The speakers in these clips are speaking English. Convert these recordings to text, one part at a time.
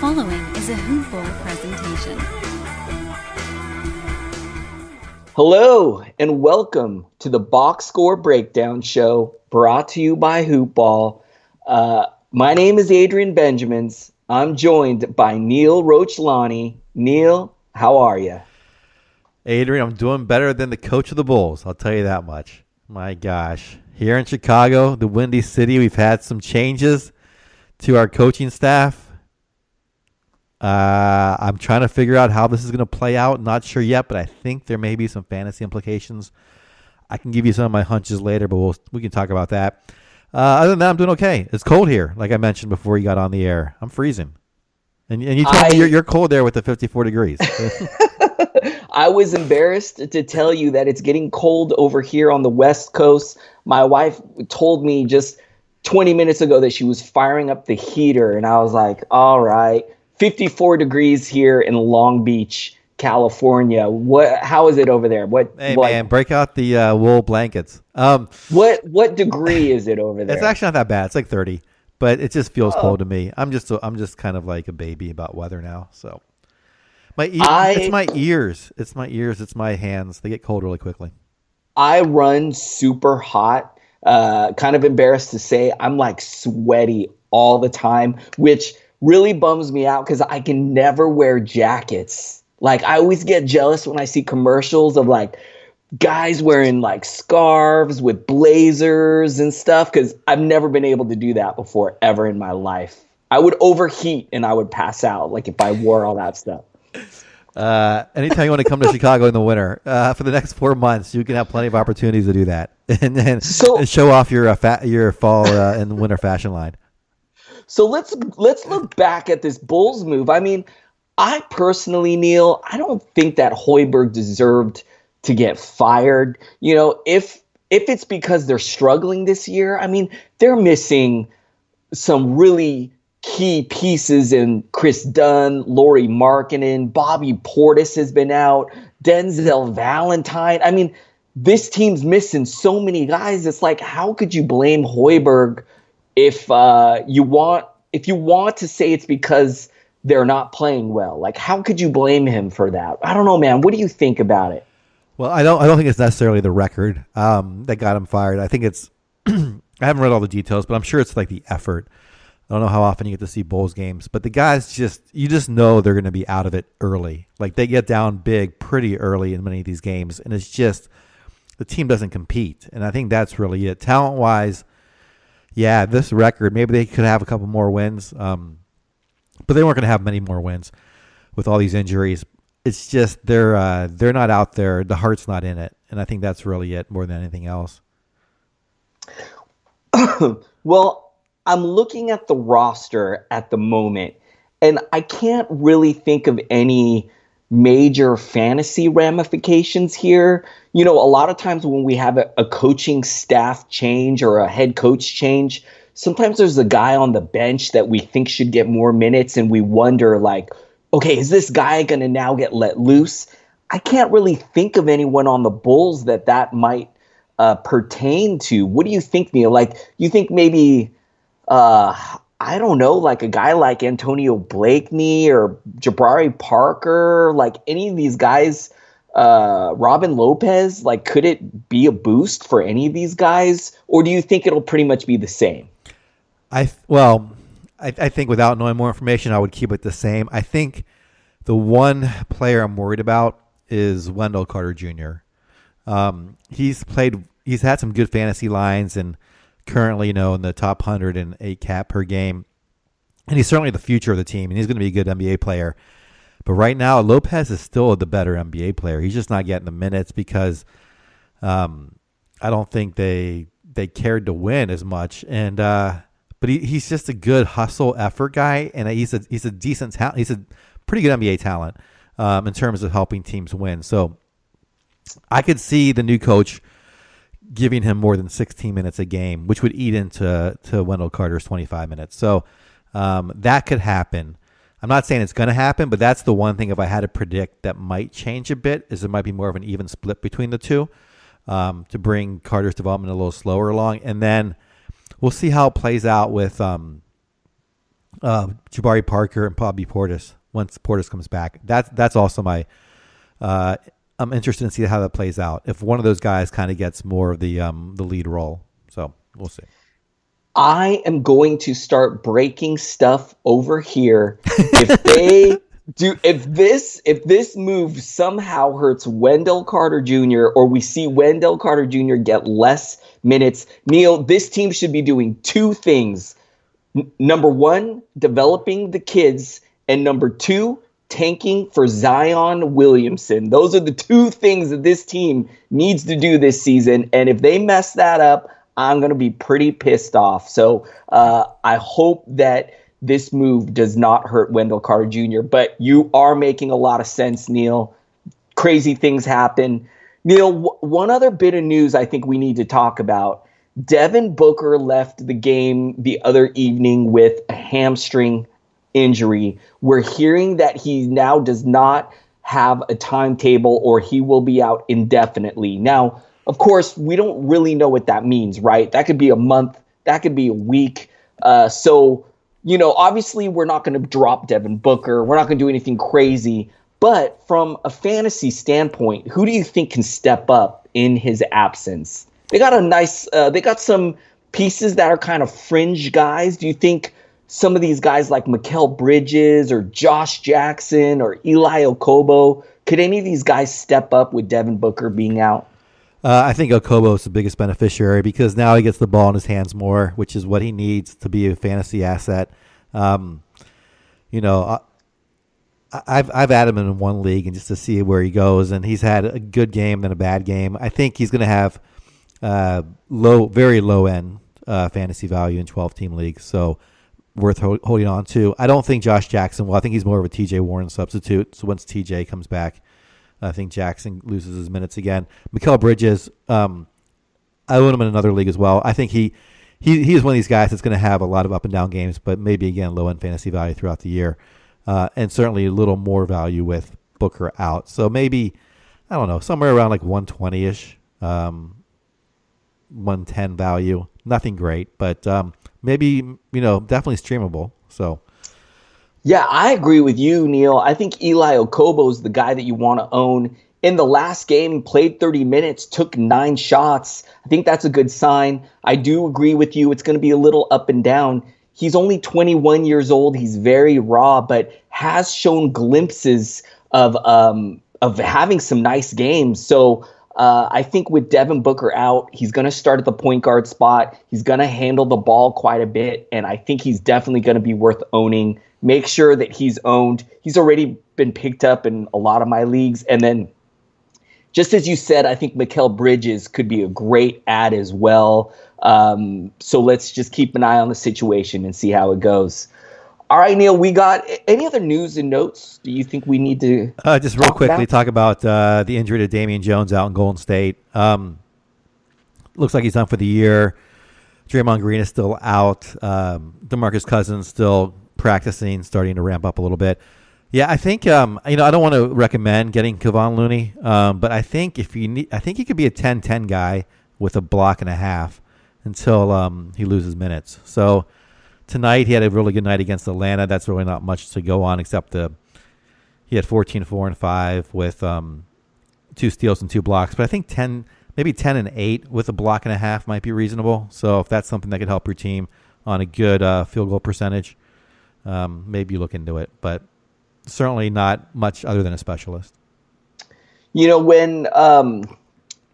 following is a Hoop Ball presentation. Hello and welcome to the Box Score Breakdown Show brought to you by Hoop Ball. My name is Adrian Benjamins. I'm joined by Neil Rochlani. Neil, how are you? Adrian, I'm doing better than the coach of the Bulls. I'll tell you that much. My gosh. Here in Chicago, the Windy City, we've had some changes to our coaching staff. I'm trying to figure out how this is going to play out. Not sure yet, but I think there may be some fantasy implications. I can give you some of my hunches later, but we can talk about that. Other than that, I'm doing okay. It's cold here, like I mentioned before you got on the air. I'm freezing. And you told me you're cold there with the 54 degrees. I was embarrassed to tell you that it's getting cold over here on the West Coast. My wife told me just 20 minutes ago that she was firing up the heater, and I was like, all right. 54 degrees here in Long Beach, California. How is it over there? Man, break out the wool blankets. What degree is it over there? It's actually not that bad. It's like 30, but it just feels cold to me. I'm just kind of like a baby about weather now. So it's my ears. It's my ears. It's my hands. They get cold really quickly. I run super hot. Kind of embarrassed to say I'm like sweaty all the time, which really bums me out because I can never wear jackets. Like, I always get jealous when I see commercials of like guys wearing like scarves with blazers and stuff, because I've never been able to do that before ever in my life. I would overheat and I would pass out like if I wore all that stuff. Anytime you want to come to Chicago in the winter, for the next 4 months, you can have plenty of opportunities to do that and show off your fall and winter fashion line. So let's look back at this Bulls move. I mean, I personally, Neil, I don't think that Hoiberg deserved to get fired. You know, if it's because they're struggling this year, I mean, they're missing some really key pieces in Chris Dunn, Lauri Markkanen, Bobby Portis has been out, Denzel Valentine. I mean, this team's missing so many guys. It's like, how could you blame Hoiberg if you want to say it's because they're not playing well? Like, how could you blame him for that? I don't know, man. What do you think about it? Well, I don't think it's necessarily the record that got him fired. I think it's I haven't read all the details, but I'm sure it's like the effort. I don't know how often you get to see Bulls games, but the guys you just know they're going to be out of it early. Like, they get down big pretty early in many of these games, and it's just the team doesn't compete. And I think that's really it. Talent-wise, yeah, this record, maybe they could have a couple more wins, but they weren't going to have many more wins with all these injuries. It's just they're not out there. The heart's not in it, and I think that's really it more than anything else. Well, I'm looking at the roster at the moment, and I can't really think of any major fantasy ramifications here. You know, a lot of times when we have a coaching staff change or a head coach change, sometimes there's a guy on the bench that we think should get more minutes, and we wonder, like, okay, is this guy going to now get let loose? I can't really think of anyone on the Bulls that might pertain to. What do you think, Neil? Like, you think maybe, I don't know, like a guy like Antonio Blakeney or Jabari Parker, like any of these guys, Robin Lopez, like, could it be a boost for any of these guys? Or do you think it'll pretty much be the same? I think without knowing more information, I would keep it the same. I think the one player I'm worried about is Wendell Carter Jr. He's had some good fantasy lines and currently, in the top 108 cap per game. And he's certainly the future of the team, and he's going to be a good NBA player. But right now, Lopez is still the better NBA player. He's just not getting the minutes because I don't think they cared to win as much. And but he's just a good hustle effort guy, and he's a decent talent. He's a pretty good NBA talent in terms of helping teams win. So I could see the new coach giving him more than 16 minutes a game, which would eat into Wendell Carter's 25 minutes. So that could happen. I'm not saying it's going to happen, but that's the one thing, if I had to predict, that might change a bit, is there might be more of an even split between the two to bring Carter's development a little slower along. And then we'll see how it plays out with Jabari Parker and Bobby Portis once Portis comes back. That's also my. I'm interested to see how that plays out. If one of those guys kind of gets more of the lead role, so we'll see. I am going to start breaking stuff over here. If they do, if this move somehow hurts Wendell Carter Jr. or we see Wendell Carter Jr. get less minutes, Neil, this team should be doing two things. Number one, developing the kids, and number two, tanking for Zion Williamson. Those are the two things that this team needs to do this season. And if they mess that up, I'm going to be pretty pissed off. So I hope that this move does not hurt Wendell Carter Jr. But you are making a lot of sense, Neil. Crazy things happen. Neil, one other bit of news I think we need to talk about. Devin Booker left the game the other evening with a hamstring injury. We're hearing that he now does not have a timetable or he will be out indefinitely. Now, of course, we don't really know what that means, right? That could be a month. That could be a week. So, obviously we're not going to drop Devin Booker. We're not going to do anything crazy. But from a fantasy standpoint, who do you think can step up in his absence? They got they got some pieces that are kind of fringe guys. Do you think some of these guys like Mikal Bridges or Josh Jackson or Eli Okobo, could any of these guys step up with Devin Booker being out? I think Okobo is the biggest beneficiary because now he gets the ball in his hands more, which is what he needs to be a fantasy asset. I've had him in one league and just to see where he goes, and he's had a good game then a bad game. I think he's going to have very low end fantasy value in 12-team leagues, so worth holding on to. I don't think Josh Jackson will. I think he's more of a TJ Warren substitute. So once TJ comes back, I think Jackson loses his minutes again. Mikal Bridges, I own him in another league as well. I think he is one of these guys that's going to have a lot of up and down games, but maybe again low end fantasy value throughout the year, and certainly a little more value with Booker out. So maybe I don't know, somewhere around like 120ish, 110 value. Nothing great, but maybe definitely streamable. So. Yeah, I agree with you, Neil. I think Eli Okobo is the guy that you want to own. In the last game, played 30 minutes, took 9 shots. I think that's a good sign. I do agree with you. It's going to be a little up and down. He's only 21 years old. He's very raw, but has shown glimpses of having some nice games. So I think with Devin Booker out, he's going to start at the point guard spot. He's going to handle the ball quite a bit, and I think he's definitely going to be worth owning. Make sure that he's owned. He's already been picked up in a lot of my leagues. And then, just as you said, I think Mikal Bridges could be a great add as well. So let's just keep an eye on the situation and see how it goes. All right, Neil, we got any other news and notes do you think we need to just real quickly talk about the injury to Damian Jones out in Golden State. Looks like he's done for the year. Draymond Green is still out. DeMarcus Cousins still practicing, starting to ramp up a little bit. Yeah, I think I don't want to recommend getting Kevon Looney, but I think he could be a 10-10 guy with a block and a half until he loses minutes. So tonight he had a really good night against Atlanta. That's really not much to go on except he had 14, 4, and 5 with 2 steals and 2 blocks. But I think 10 and 8 with a block and a half might be reasonable. So if that's something that could help your team on a good field goal percentage, maybe you look into it, but certainly not much other than a specialist. When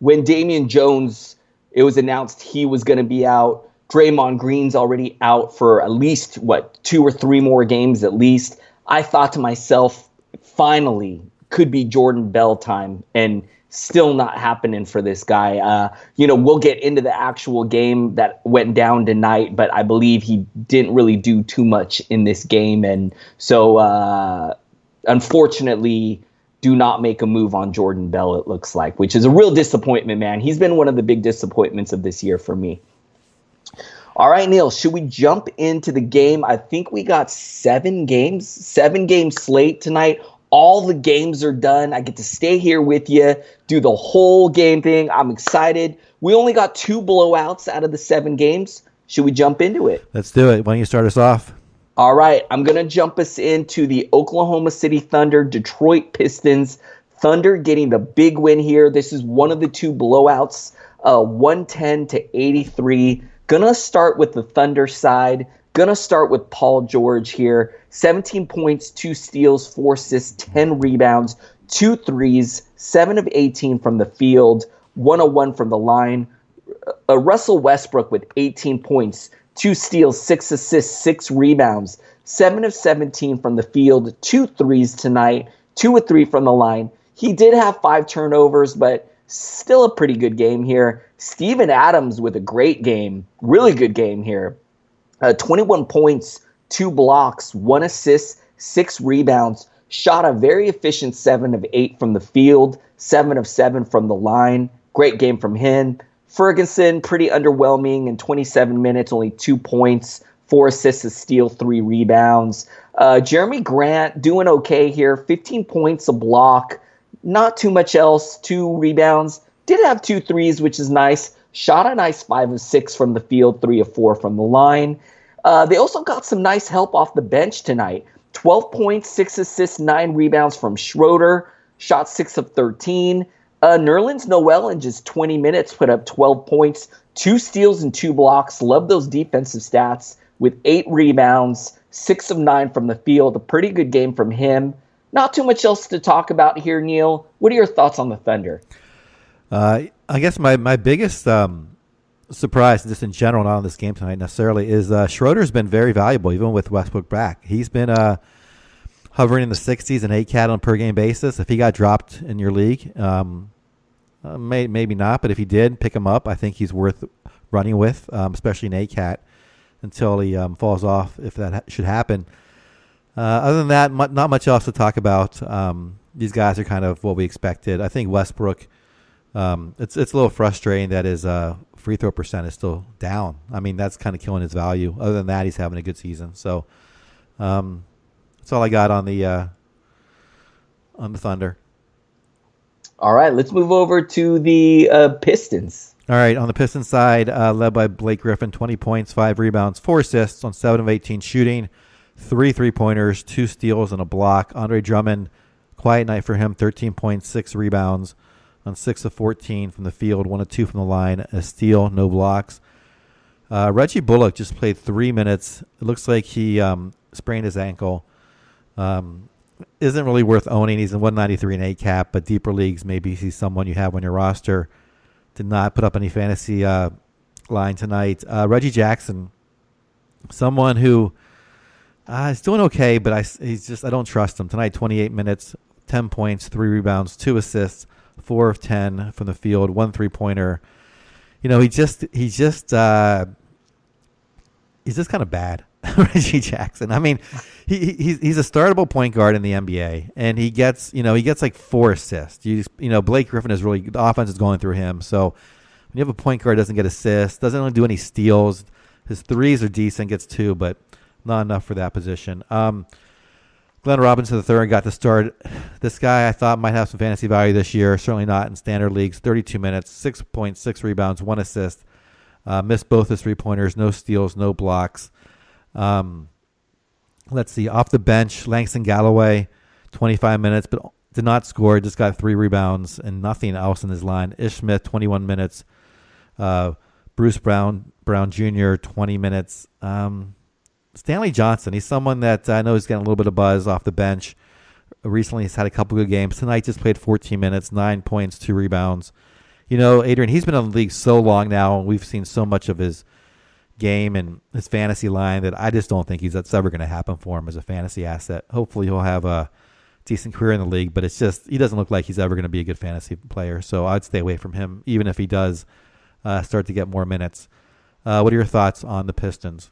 Damian Jones, it was announced he was going to be out. Draymond Green's already out for at least 2 or 3 more games at least. I thought to myself, finally could be Jordan Bell time, and still not happening for this guy. We'll get into the actual game that went down tonight, but I believe he didn't really do too much in this game. And so, unfortunately, do not make a move on Jordan Bell, it looks like, which is a real disappointment, man. He's been one of the big disappointments of this year for me. All right, Neil, should we jump into the game? I think we got 7 game slate tonight. All the games are done. I get to stay here with you, do the whole game thing. I'm excited. We only got 2 blowouts out of the 7 games. Should we jump into it? Let's do it. Why don't you start us off? All right, I'm going to jump us into the Oklahoma City Thunder, Detroit Pistons. Thunder getting the big win here. This is one of the two blowouts, 110-83. Gonna start with the Thunder side. Gonna start with Paul George here. 17 points, 2 steals, 4 assists, 10 rebounds, 2 threes, 7 of 18 from the field, 101 from the line. Russell Westbrook with 18 points, 2 steals, 6 assists, 6 rebounds, 7 of 17 from the field, 2 threes tonight, 2 of 3 from the line. He did have 5 turnovers, but still a pretty good game here. Steven Adams with a great game, really good game here. 21 points, 2 blocks, 1 assist, 6 rebounds. Shot a very efficient 7 of 8 from the field, 7 of 7 from the line. Great game from him. Ferguson, pretty underwhelming in 27 minutes, only 2 points, 4 assists, a steal, 3 rebounds. Jeremy Grant doing okay here, 15 points, a block, not too much else, 2 rebounds. Did have 2 threes, which is nice. Shot a nice 5 of 6 from the field, 3 of 4 from the line. They also got some nice help off the bench tonight. 12 points, 6 assists, 9 rebounds from Schroeder. Shot 6 of 13. Nerlens Noel in just 20 minutes put up 12 points, 2 steals and 2 blocks. Love those defensive stats with 8 rebounds, 6 of 9 from the field. A pretty good game from him. Not too much else to talk about here, Neil. What are your thoughts on the Thunder? I guess my biggest surprise, just in general, not on this game tonight necessarily, is Schroeder's been very valuable, even with Westbrook back. He's been hovering in the 60s and 8 cat on a per-game basis. If he got dropped in your league, maybe not, but if he did, pick him up. I think he's worth running with, especially in 8 cat, until he falls off, if that should happen. Other than that, not much else to talk about. These guys are kind of what we expected. I think Westbrook, it's a little frustrating that his free throw percent is still down. I mean, that's kind of killing his value. Other than that, he's having a good season. So that's all I got on the Thunder. All right, let's move over to the Pistons. All right, on the Pistons side, led by Blake Griffin, 20 points, 5 rebounds, 4 assists on 7 of 18 shooting, 3 3-pointers, 2 steals, and a block. Andre Drummond, quiet night for him, 13 points, 6 rebounds on 6 of 14 from the field, 1 of 2 from the line, a steal, no blocks. Reggie Bullock just played 3 minutes. It looks like he sprained his ankle. Isn't really worth owning. He's in 193 and 8 cap, but deeper leagues, maybe he's someone you have on your roster. Did not put up any fantasy line tonight. Reggie Jackson, someone who is doing okay, but I don't trust him. Tonight, 28 minutes, 10 points, 3 rebounds, 2 assists, 4 of 10 from the field, 1 3-pointer. You know, he's just kind of bad. Reggie Jackson. I mean, he's a startable point guard in the NBA, and he gets like 4 assists. Blake Griffin is really, the offense is going through him. So when you have a point guard that doesn't get assists, doesn't really do any steals, his threes are decent, gets 2, but not enough for that position. Glenn Robinson III got the start. This guy I thought might have some fantasy value this year. Certainly not in standard leagues. 32 minutes, 6 points, 6 rebounds, 1 assist. Missed both his 3-pointers, no steals, no blocks. Let's see. Off the bench, Langston Galloway, 25 minutes, but did not score. Just got 3 rebounds and nothing else in his line. Ish Smith, 21 minutes. Bruce Brown Jr., 20 minutes. Stanley Johnson, he's someone that I know is getting a little bit of buzz off the bench. Recently, he's had a couple good games. Tonight, just played 14 minutes, 9 points, 2 rebounds. You know, Adrian, he's been in the league so long now, and we've seen so much of his game and his fantasy line that I just don't think that's ever going to happen for him as a fantasy asset. Hopefully, he'll have a decent career in the league, but it's just he doesn't look like he's ever going to be a good fantasy player. So I'd stay away from him, even if he does start to get more minutes. What are your thoughts on the Pistons?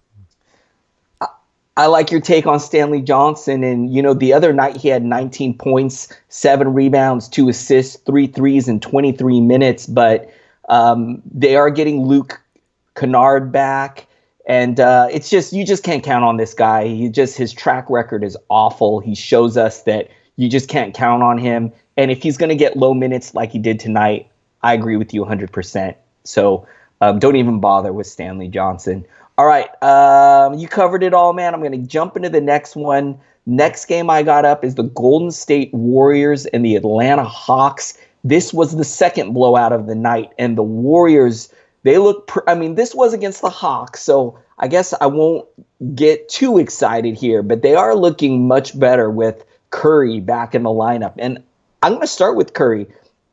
I like your take on Stanley Johnson. And, the other night he had 19 points, 7 rebounds, 2 assists, 3 threes in 23 minutes. But they are getting Luke Kennard back. And it's just, you just can't count on this guy. His track record is awful. He shows us that you just can't count on him. And if he's going to get low minutes like he did tonight, I agree with you 100%. So don't even bother with Stanley Johnson. All right. You covered it all, man. I'm going to jump into the next one. Next game I got up is the Golden State Warriors and the Atlanta Hawks. This was the second blowout of the night, and the Warriors, they look, this was against the Hawks, so I guess I won't get too excited here, but they are looking much better with Curry back in the lineup. And I'm going to start with Curry.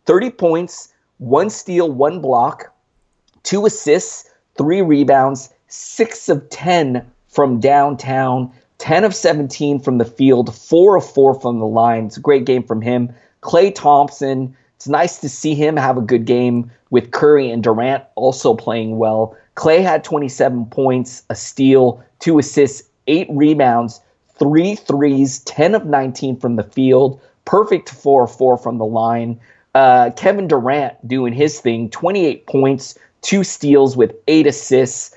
30 points, 1 steal, 1 block, 2 assists, 3 rebounds, 6 of 10 from downtown, 10 of 17 from the field, 4 of 4 from the line. It's a great game from him. Klay Thompson, it's nice to see him have a good game with Curry and Durant also playing well. Klay had 27 points, a steal, 2 assists, 8 rebounds, 3 threes, 10 of 19 from the field, perfect 4 of 4 from the line. Kevin Durant doing his thing, 28 points, 2 steals with 8 assists,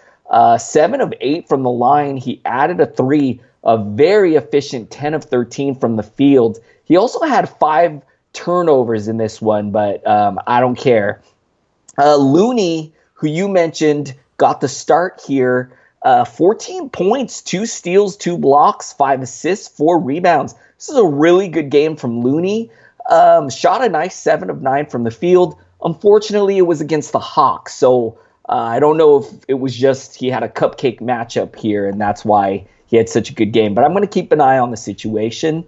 7 of 8 from the line. He added a 3, a very efficient 10 of 13 from the field. He also had 5 turnovers in this one, but I don't care. Looney, who you mentioned, got the start here. 14 points, 2 steals, 2 blocks, 5 assists, 4 rebounds. This is a really good game from Looney. Shot a nice 7 of 9 from the field. Unfortunately, it was against the Hawks, so I don't know if it was just he had a cupcake matchup here, and that's why he had such a good game. But I'm going to keep an eye on the situation.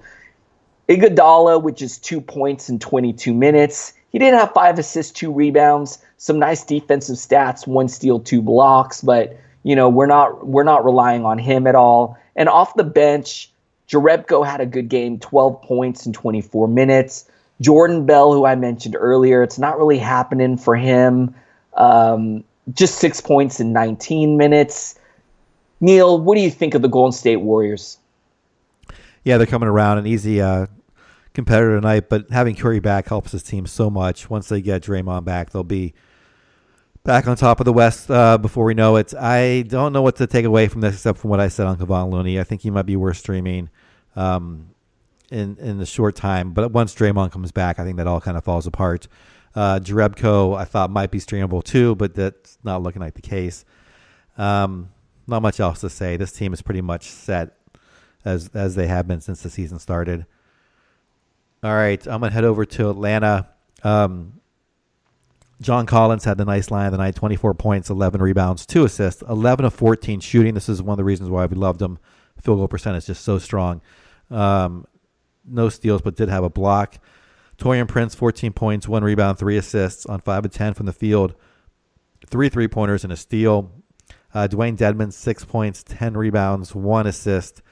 Iguodala, which is 2 points in 22 minutes. He did have 5 assists, 2 rebounds, some nice defensive stats, 1 steal, 2 blocks, but we're not relying on him at all. And off the bench, Jerebko had a good game, 12 points in 24 minutes. Jordan Bell, who I mentioned earlier, it's not really happening for him. Just 6 points in 19 minutes. Neil, what do you think of the Golden State Warriors? Yeah, they're coming around, an easy competitor tonight, but having Curry back helps his team so much. Once they get Draymond back, they'll be back on top of the West before we know it. I don't know what to take away from this except from what I said on Kevon Looney. I think he might be worth streaming in the short time, but once Draymond comes back, I think that all kind of falls apart. Jerebko, I thought might be streamable too, but that's not looking like the case. Not much else to say. This team is pretty much set as they have been since the season started. All right, I'm going to head over to Atlanta. John Collins had the nice line of the night, 24 points, 11 rebounds, 2 assists, 11 of 14 shooting. This is one of the reasons why we loved him. Field goal percentage is just so strong. No steals, but did have a block. Taurean Prince, 14 points, 1 rebound, 3 assists on 5 of 10 from the field, 3 3-pointers and a steal. Dwayne Dedman, 6 points, 10 rebounds, 1 assist.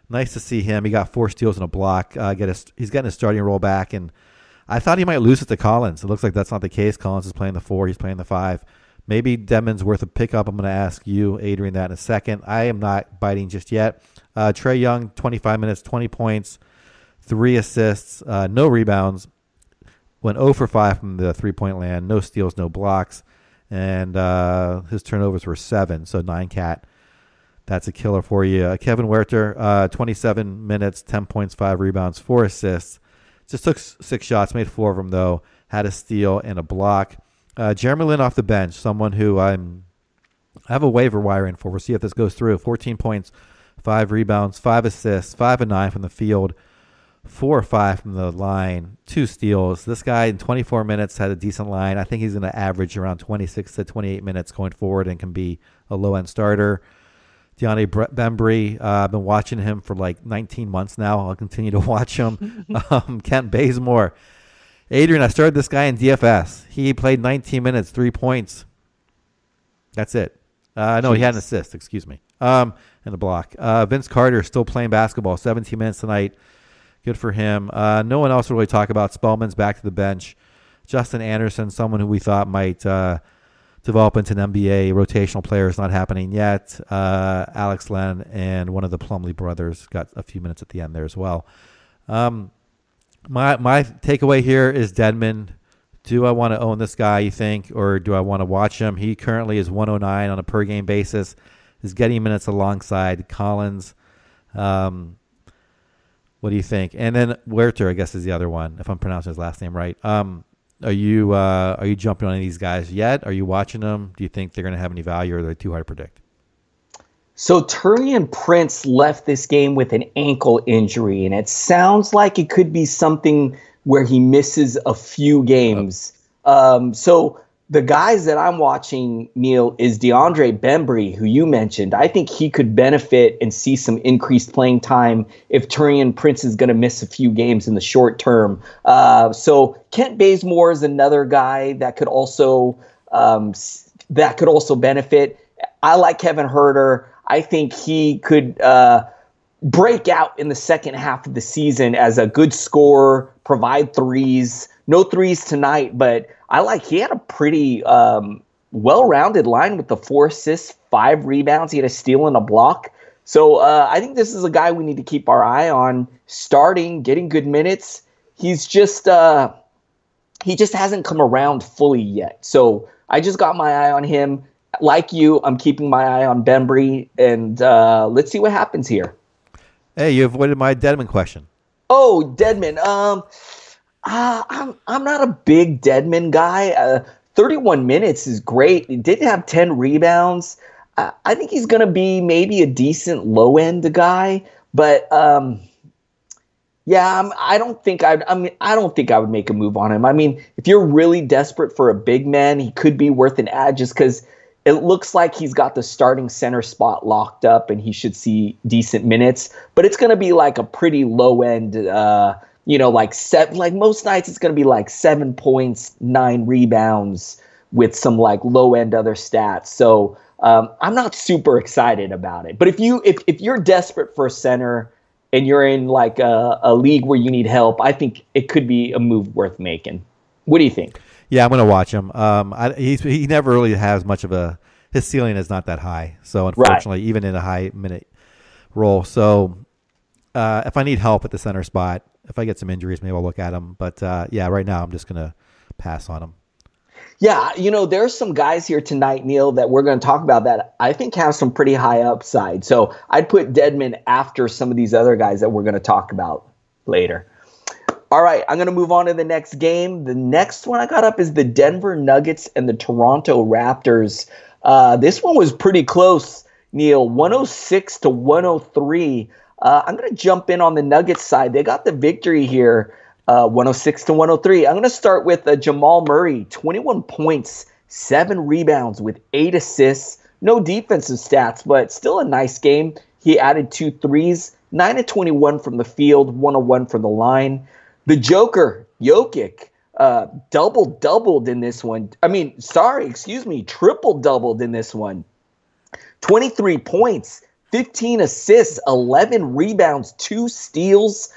Nice to see him. He got 4 steals and a block. He's getting his starting role back, and I thought he might lose it to Collins. It looks like that's not the case. Collins is playing the 4. He's playing the 5. Maybe Dedman's worth a pickup. I'm going to ask you, Adrian, that in a second. I am not biting just yet. Trae Young, 25 minutes, 20 points, 3 assists, no rebounds. Went 0 for 5 from the three-point land. No steals, no blocks. And his turnovers were 7, so 9 cat. That's a killer for you. Kevin Huerter, 27 minutes, 10 points, 5 rebounds, 4 assists. Just took 6 shots, made 4 of them, though. Had a steal and a block. Jeremy Lin off the bench, someone who I have a waiver wire in for. We'll see if this goes through. 14 points, 5 rebounds, 5 assists, 5 of 9 from the field, 4 or 5 from the line, 2 steals. This guy in 24 minutes had a decent line. I think he's going to average around 26 to 28 minutes going forward and can be a low-end starter. De'Anthony Bembry, I've been watching him for like 19 months now. I'll continue to watch him. Kent Bazemore. Adrian, I started this guy in DFS. He played 19 minutes, 3 points. That's it. No, he had an assist, excuse me, and a block. Vince Carter still playing basketball, 17 minutes tonight. Good for him. No one else to really talk about. Spellman's back to the bench. Justin Anderson, someone who we thought might develop into an NBA rotational player, is not happening yet. Alex Len and one of the Plumlee brothers got a few minutes at the end there as well. My takeaway here is Dedman. Do I want to own this guy, you think, or do I want to watch him? He currently is 109 on a per-game basis, is getting minutes alongside Collins. What do you think? And then Huerter, I guess, is the other one, if I'm pronouncing his last name right. Are you jumping on any of these guys yet? Are you watching them? Do you think they're going to have any value, or are they too hard to predict? So Turian Prince left this game with an ankle injury, and it sounds like it could be something where he misses a few games. So the guys that I'm watching, Neil, is DeAndre Bembry, who you mentioned. I think he could benefit and see some increased playing time if Turian Prince is going to miss a few games in the short term. So Kent Bazemore is another guy that could also benefit. I like Kevin Huerter. I think he could break out in the second half of the season as a good scorer, provide threes. No threes tonight, but he had a pretty well-rounded line with the 4 assists, 5 rebounds. He had a steal and a block. So I think this is a guy we need to keep our eye on, starting, getting good minutes. He just hasn't come around fully yet. So I just got my eye on him. Like you, I'm keeping my eye on Bembry, and let's see what happens here. Hey, you avoided my Dedmon question. Oh, Dedmon. I'm not a big Dedmon guy. 31 minutes is great. He did have 10 rebounds. I think he's going to be maybe a decent low end guy, but I don't think I would make a move on him. I mean, if you're really desperate for a big man, he could be worth an ad just because it looks like he's got the starting center spot locked up and he should see decent minutes, but it's going to be like a pretty low end, like most nights it's going to be like 7 points, 9 rebounds with some like low end other stats. So I'm not super excited about it, but if you're desperate for a center and you're in like a league where you need help, I think it could be a move worth making. What do you think? Yeah, I'm going to watch him. He never really has much of his ceiling is not that high. So unfortunately, even in a high minute role. So if I need help at the center spot, if I get some injuries, maybe I'll look at him. But right now I'm just going to pass on him. Yeah, there's some guys here tonight, Neil, that we're going to talk about that I think have some pretty high upside. So I'd put Dedmon after some of these other guys that we're going to talk about later. All right, I'm going to move on to the next game. The next one I got up is the Denver Nuggets and the Toronto Raptors. This one was pretty close, Neil, 106 to 103. I'm going to jump in on the Nuggets side. They got the victory here, 106 to 103. I'm going to start with Jamal Murray, 21 points, 7 rebounds with 8 assists. No defensive stats, but still a nice game. He added 2 threes, 9 of 21 from the field, 1 of 1 from the line. The Joker, Jokic, triple-doubled in this one. 23 points, 15 assists, 11 rebounds, 2 steals.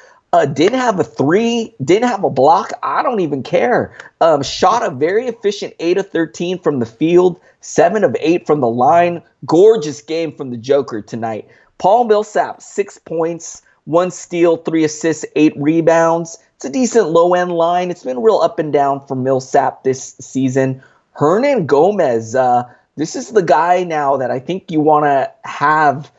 Didn't have a 3, didn't have a block. I don't even care. Shot a very efficient 8 of 13 from the field, 7 of 8 from the line. Gorgeous game from the Joker tonight. Paul Millsap, 6 points, 1 steal, 3 assists, 8 rebounds. It's a decent low-end line. It's been real up and down for Millsap this season. Hernan Gomez, this is the guy now that I think you want to have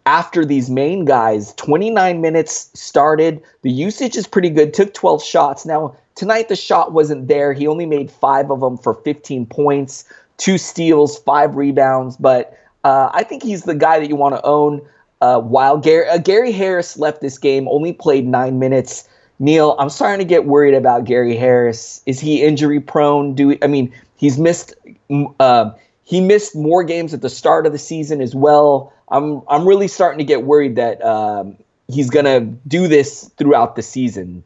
after these main guys. 29 minutes started. The usage is pretty good. Took 12 shots. Now, tonight the shot wasn't there. He only made 5 of them for 15 points, 2 steals, 5 rebounds. But I think he's the guy that you want to own. While Gary Harris left this game, only played 9 minutes. Neil, I'm starting to get worried about Gary Harris. Is he injury prone? He's missed. He missed more games at the start of the season as well. I'm really starting to get worried that he's gonna do this throughout the season.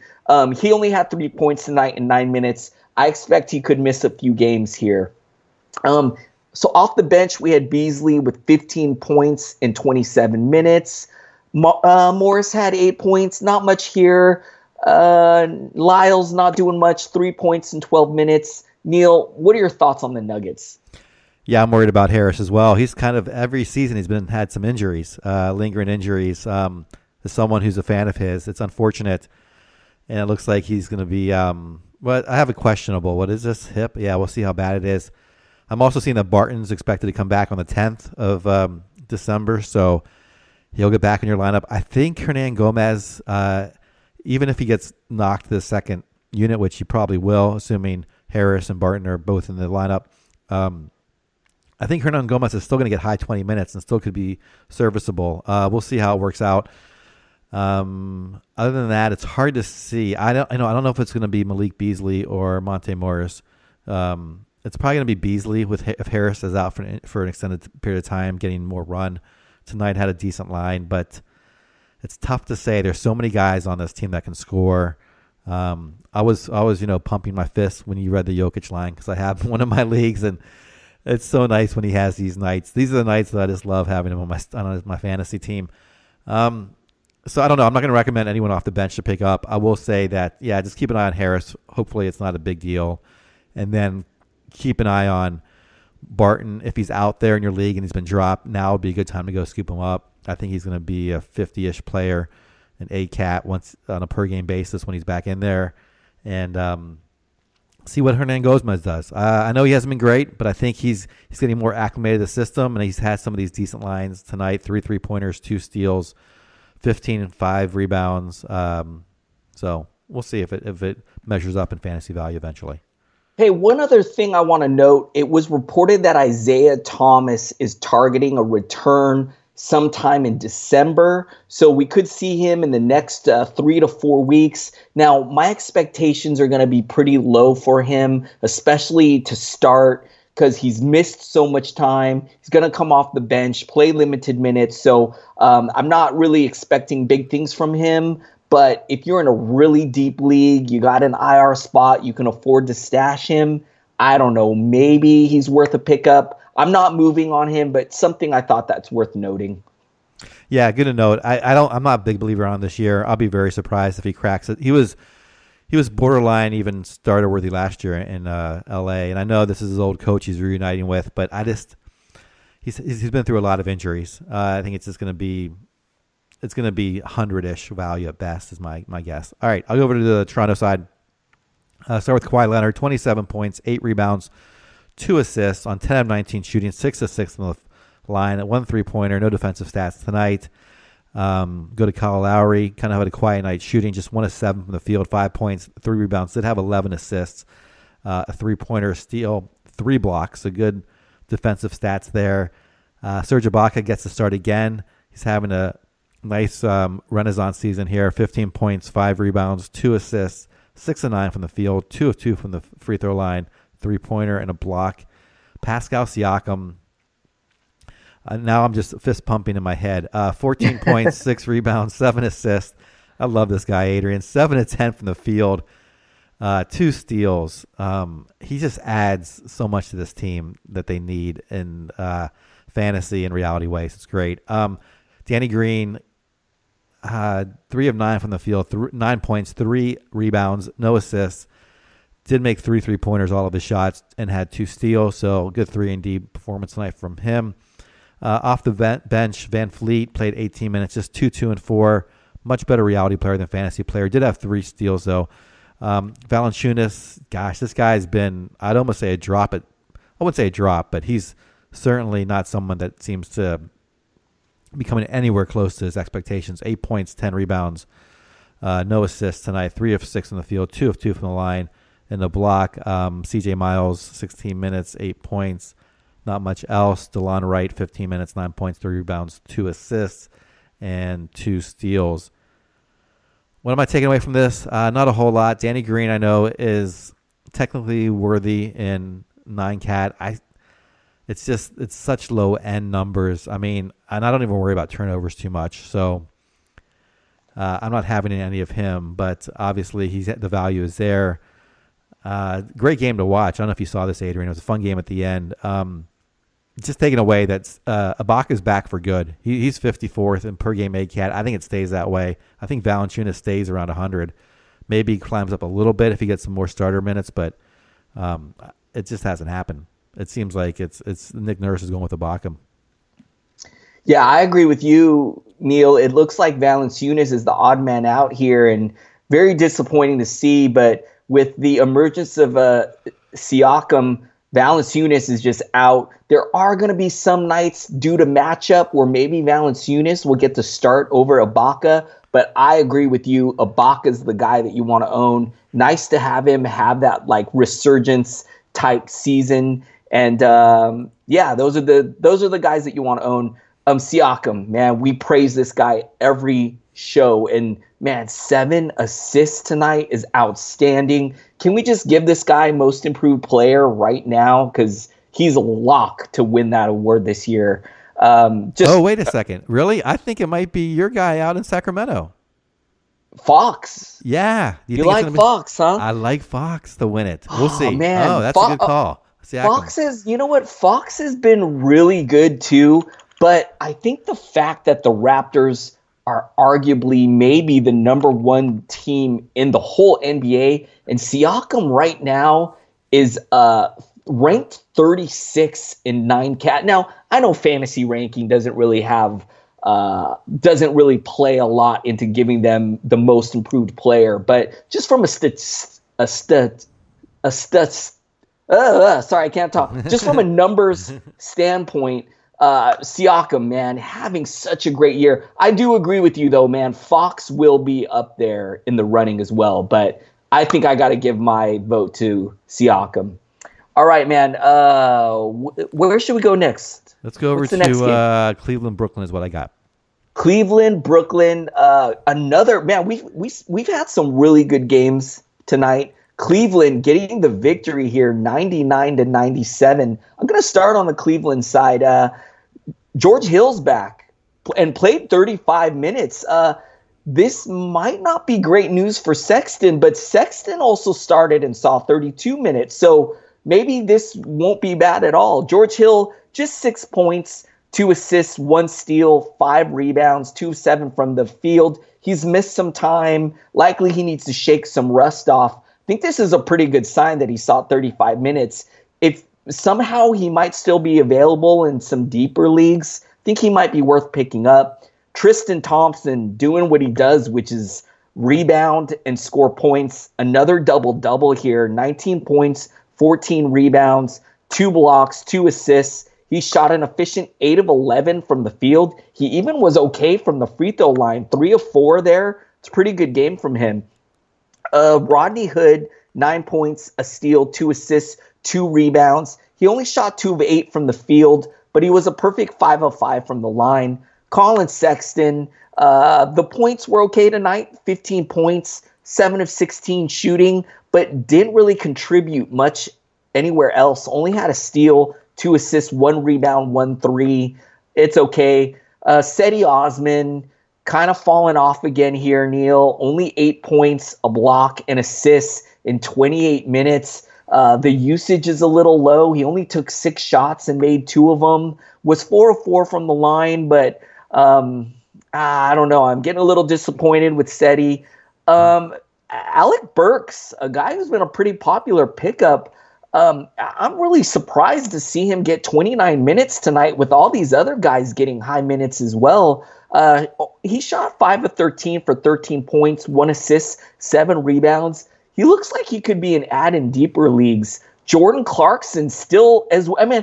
He only had 3 points tonight in 9 minutes. I expect he could miss a few games here. So off the bench, we had Beasley with 15 points in 27 minutes. Morris had 8 points, not much here. Lyles not doing much, 3 points in 12 minutes. Neil, what are your thoughts on the Nuggets? Yeah, I'm worried about Harris as well. He's kind of every season he's had some injuries, lingering injuries. As someone who's a fan of his, it's unfortunate, and it looks like he's going to be. But I have a questionable. What is this, hip? Yeah, we'll see how bad it is. I'm also seeing that Barton's expected to come back on the 10th of December, so he'll get back in your lineup. I think Hernan Gomez, even if he gets knocked to the second unit, which he probably will, assuming Harris and Barton are both in the lineup, I I think Hernan Gomez is still going to get high 20 minutes and still could be serviceable. We'll see how it works out. Other than that, it's hard to see. I don't know if it's going to be Malik Beasley or Monte Morris. It's probably going to be Beasley if Harris is out for an extended period of time, getting more run. Tonight had a decent line, but it's tough to say. There's so many guys on this team that can score. I was pumping my fist when you read the Jokic line because I have one of my leagues, and it's so nice when he has these nights. These are the nights that I just love having him on my fantasy team. So I don't know. I'm not going to recommend anyone off the bench to pick up. I will say that, just keep an eye on Harris. Hopefully it's not a big deal. And then keep an eye on Barton. If he's out there in your league and he's been dropped, now would be a good time to go scoop him up. I think he's going to be a 50-ish player, an A-cat once on a per-game basis when he's back in there. And see what Hernan Gomez does. I know he hasn't been great, but I think he's getting more acclimated to the system, and he's had some of these decent lines tonight, 3 3-pointers, 2 steals, 15 and 5 rebounds. So we'll see if it measures up in fantasy value eventually. Hey, one other thing I want to note, it was reported that Isaiah Thomas is targeting a return sometime in December. So we could see him in the next 3 to 4 weeks. Now, my expectations are going to be pretty low for him, especially to start, because he's missed so much time. He's going to come off the bench, play limited minutes. So I'm not really expecting big things from him. But if you're in a really deep league, you got an IR spot, you can afford to stash him, I don't know, maybe he's worth a pickup. I'm not moving on him, but something I thought that's worth noting. Yeah, good to note. I'm not a big believer on this year. I'll be very surprised if he cracks it. He was borderline even starter worthy last year in LA, and I know this is his old coach he's reuniting with, but he's been through a lot of injuries. I think it's just going to be 100-ish value at best is my guess. All right, I'll go over to the Toronto side. Start with Kawhi Leonard, 27 points, 8 rebounds, 2 assists on 10 of 19 shooting, 6 of 6 on the line, 1 3-pointer, no defensive stats tonight. Go to Kyle Lowry, kind of had a quiet night shooting, just 1 of 7 from the field, 5 points, 3 rebounds, did have 11 assists, a 3-pointer, a steal, 3 blocks, so good defensive stats there. Serge Ibaka gets to start again. He's having a nice renaissance season here, 15 points, 5 rebounds, 2 assists, 6 of 9 from the field, 2 of 2 from the free throw line, 3-pointer and a block. Pascal Siakam, now I'm just fist pumping in my head. 14 points, 6 rebounds, 7 assists. I love this guy, Adrian. 7 of 10 from the field, 2 steals. He just adds so much to this team that they need in fantasy and reality ways. It's great. Danny Green, 3 of 9 from the field, 9 points, 3 rebounds, no assists. Did make 3 3-pointers, all of his shots, and had 2 steals. So good 3-and-D performance tonight from him. Off the bench, Van Fleet played 18 minutes, just 2, 2, and 4. Much better reality player than fantasy player. Did have 3 steals, though. Valanciunas, gosh, this guy's been, I'd almost say I wouldn't say a drop, but he's certainly not someone that seems to be coming anywhere close to his expectations. 8 points, 10 rebounds, no assists tonight. 3 of 6 on the field, 2 of 2 from the line in the block. CJ Miles, 16 minutes, 8 points. Not much else. DeLon Wright, 15 minutes, 9 points, 3 rebounds, 2 assists, and 2 steals. What am I taking away from this? Not a whole lot. Danny Green, I know, is technically worthy in 9-cat. It's such low-end numbers. I mean, and I don't even worry about turnovers too much. So I'm not having any of him, but obviously the value is there. Great game to watch. I don't know if you saw this, Adrian. It was a fun game at the end. Just taking away that Ibaka's back for good. He's 54th in per game A-cat. I think it stays that way. I think Valanciunas stays around 100. Maybe climbs up a little bit if he gets some more starter minutes, but it just hasn't happened. It seems like it's Nick Nurse is going with Ibaka. Yeah, I agree with you, Neil. It looks like Valanciunas is the odd man out here, and very disappointing to see. But with the emergence of Siakam, Valanciunas is just out. There are going to be some nights due to matchup where maybe Valanciunas will get to start over Ibaka. But I agree with you. Ibaka's the guy that you want to own. Nice to have him have that like resurgence type season. And those are the guys that you want to own. Siakam, man, we praise this guy every show, and man, 7 assists tonight is outstanding. Can we just give this guy most improved player right now, because he's a lock to win that award this year? Wait a second, really? I think it might be your guy out in Sacramento, Fox. Yeah, you like Fox, huh? I like Fox to win it. We'll see. Man. Oh, that's a good call. Fox has been really good too. But I think the fact that the Raptors are arguably maybe the number 1 team in the whole NBA, and Siakam right now is ranked 36 in 9 Now, I know fantasy ranking doesn't really play a lot into giving them the most improved player, but just from sorry, I can't talk. Just from a numbers standpoint, Siakam, man, having such a great year. I do agree with you, though, man. Fox will be up there in the running as well, but I think I got to give my vote to Siakam. All right, man. Where should we go next? Let's go over to Cleveland, Brooklyn is what I got. Cleveland, Brooklyn. Another, man, we've had some really good games tonight. Cleveland getting the victory here, 99-97. I'm going to start on the Cleveland side. George Hill's back and played 35 minutes. This might not be great news for Sexton, but Sexton also started and saw 32 minutes. So maybe this won't be bad at all. George Hill, just 6 points, 2 assists, 1 steal, 5 rebounds, 2 of 7 from the field. He's missed some time. Likely he needs to shake some rust off. I think this is a pretty good sign that he saw 35 minutes. If somehow he might still be available in some deeper leagues, I think he might be worth picking up. Tristan Thompson doing what he does, which is rebound and score points. Another double-double here, 19 points, 14 rebounds, 2 blocks, 2 assists. He shot an efficient 8 of 11 from the field. He even was okay from the free throw line, 3 of 4 there. It's a pretty good game from him. Rodney Hood, 9 points, a steal, 2 assists, 2 rebounds. He only shot 2 of 8 from the field, but he was a perfect 5 of 5 from the line. Colin Sexton, the points were okay tonight, 15 points, 7 of 16 shooting, but didn't really contribute much anywhere else. Only had a steal, 2 assists, 1 rebound, 1 3. It's okay. Cedi Osman, kind of falling off again here, Neil. Only 8 points, a block, and assists in 28 minutes. The usage is a little low. He only took 6 shots and made 2 of them. Was 4 of 4 from the line, but I don't know. I'm getting a little disappointed with Cedi. Alec Burks, a guy who's been a pretty popular pickup. I'm really surprised to see him get 29 minutes tonight with all these other guys getting high minutes as well. He shot 5 of 13 for 13 points, 1 assist, 7 rebounds. He looks like he could be an add in deeper leagues. Jordan Clarkson still as well. I mean,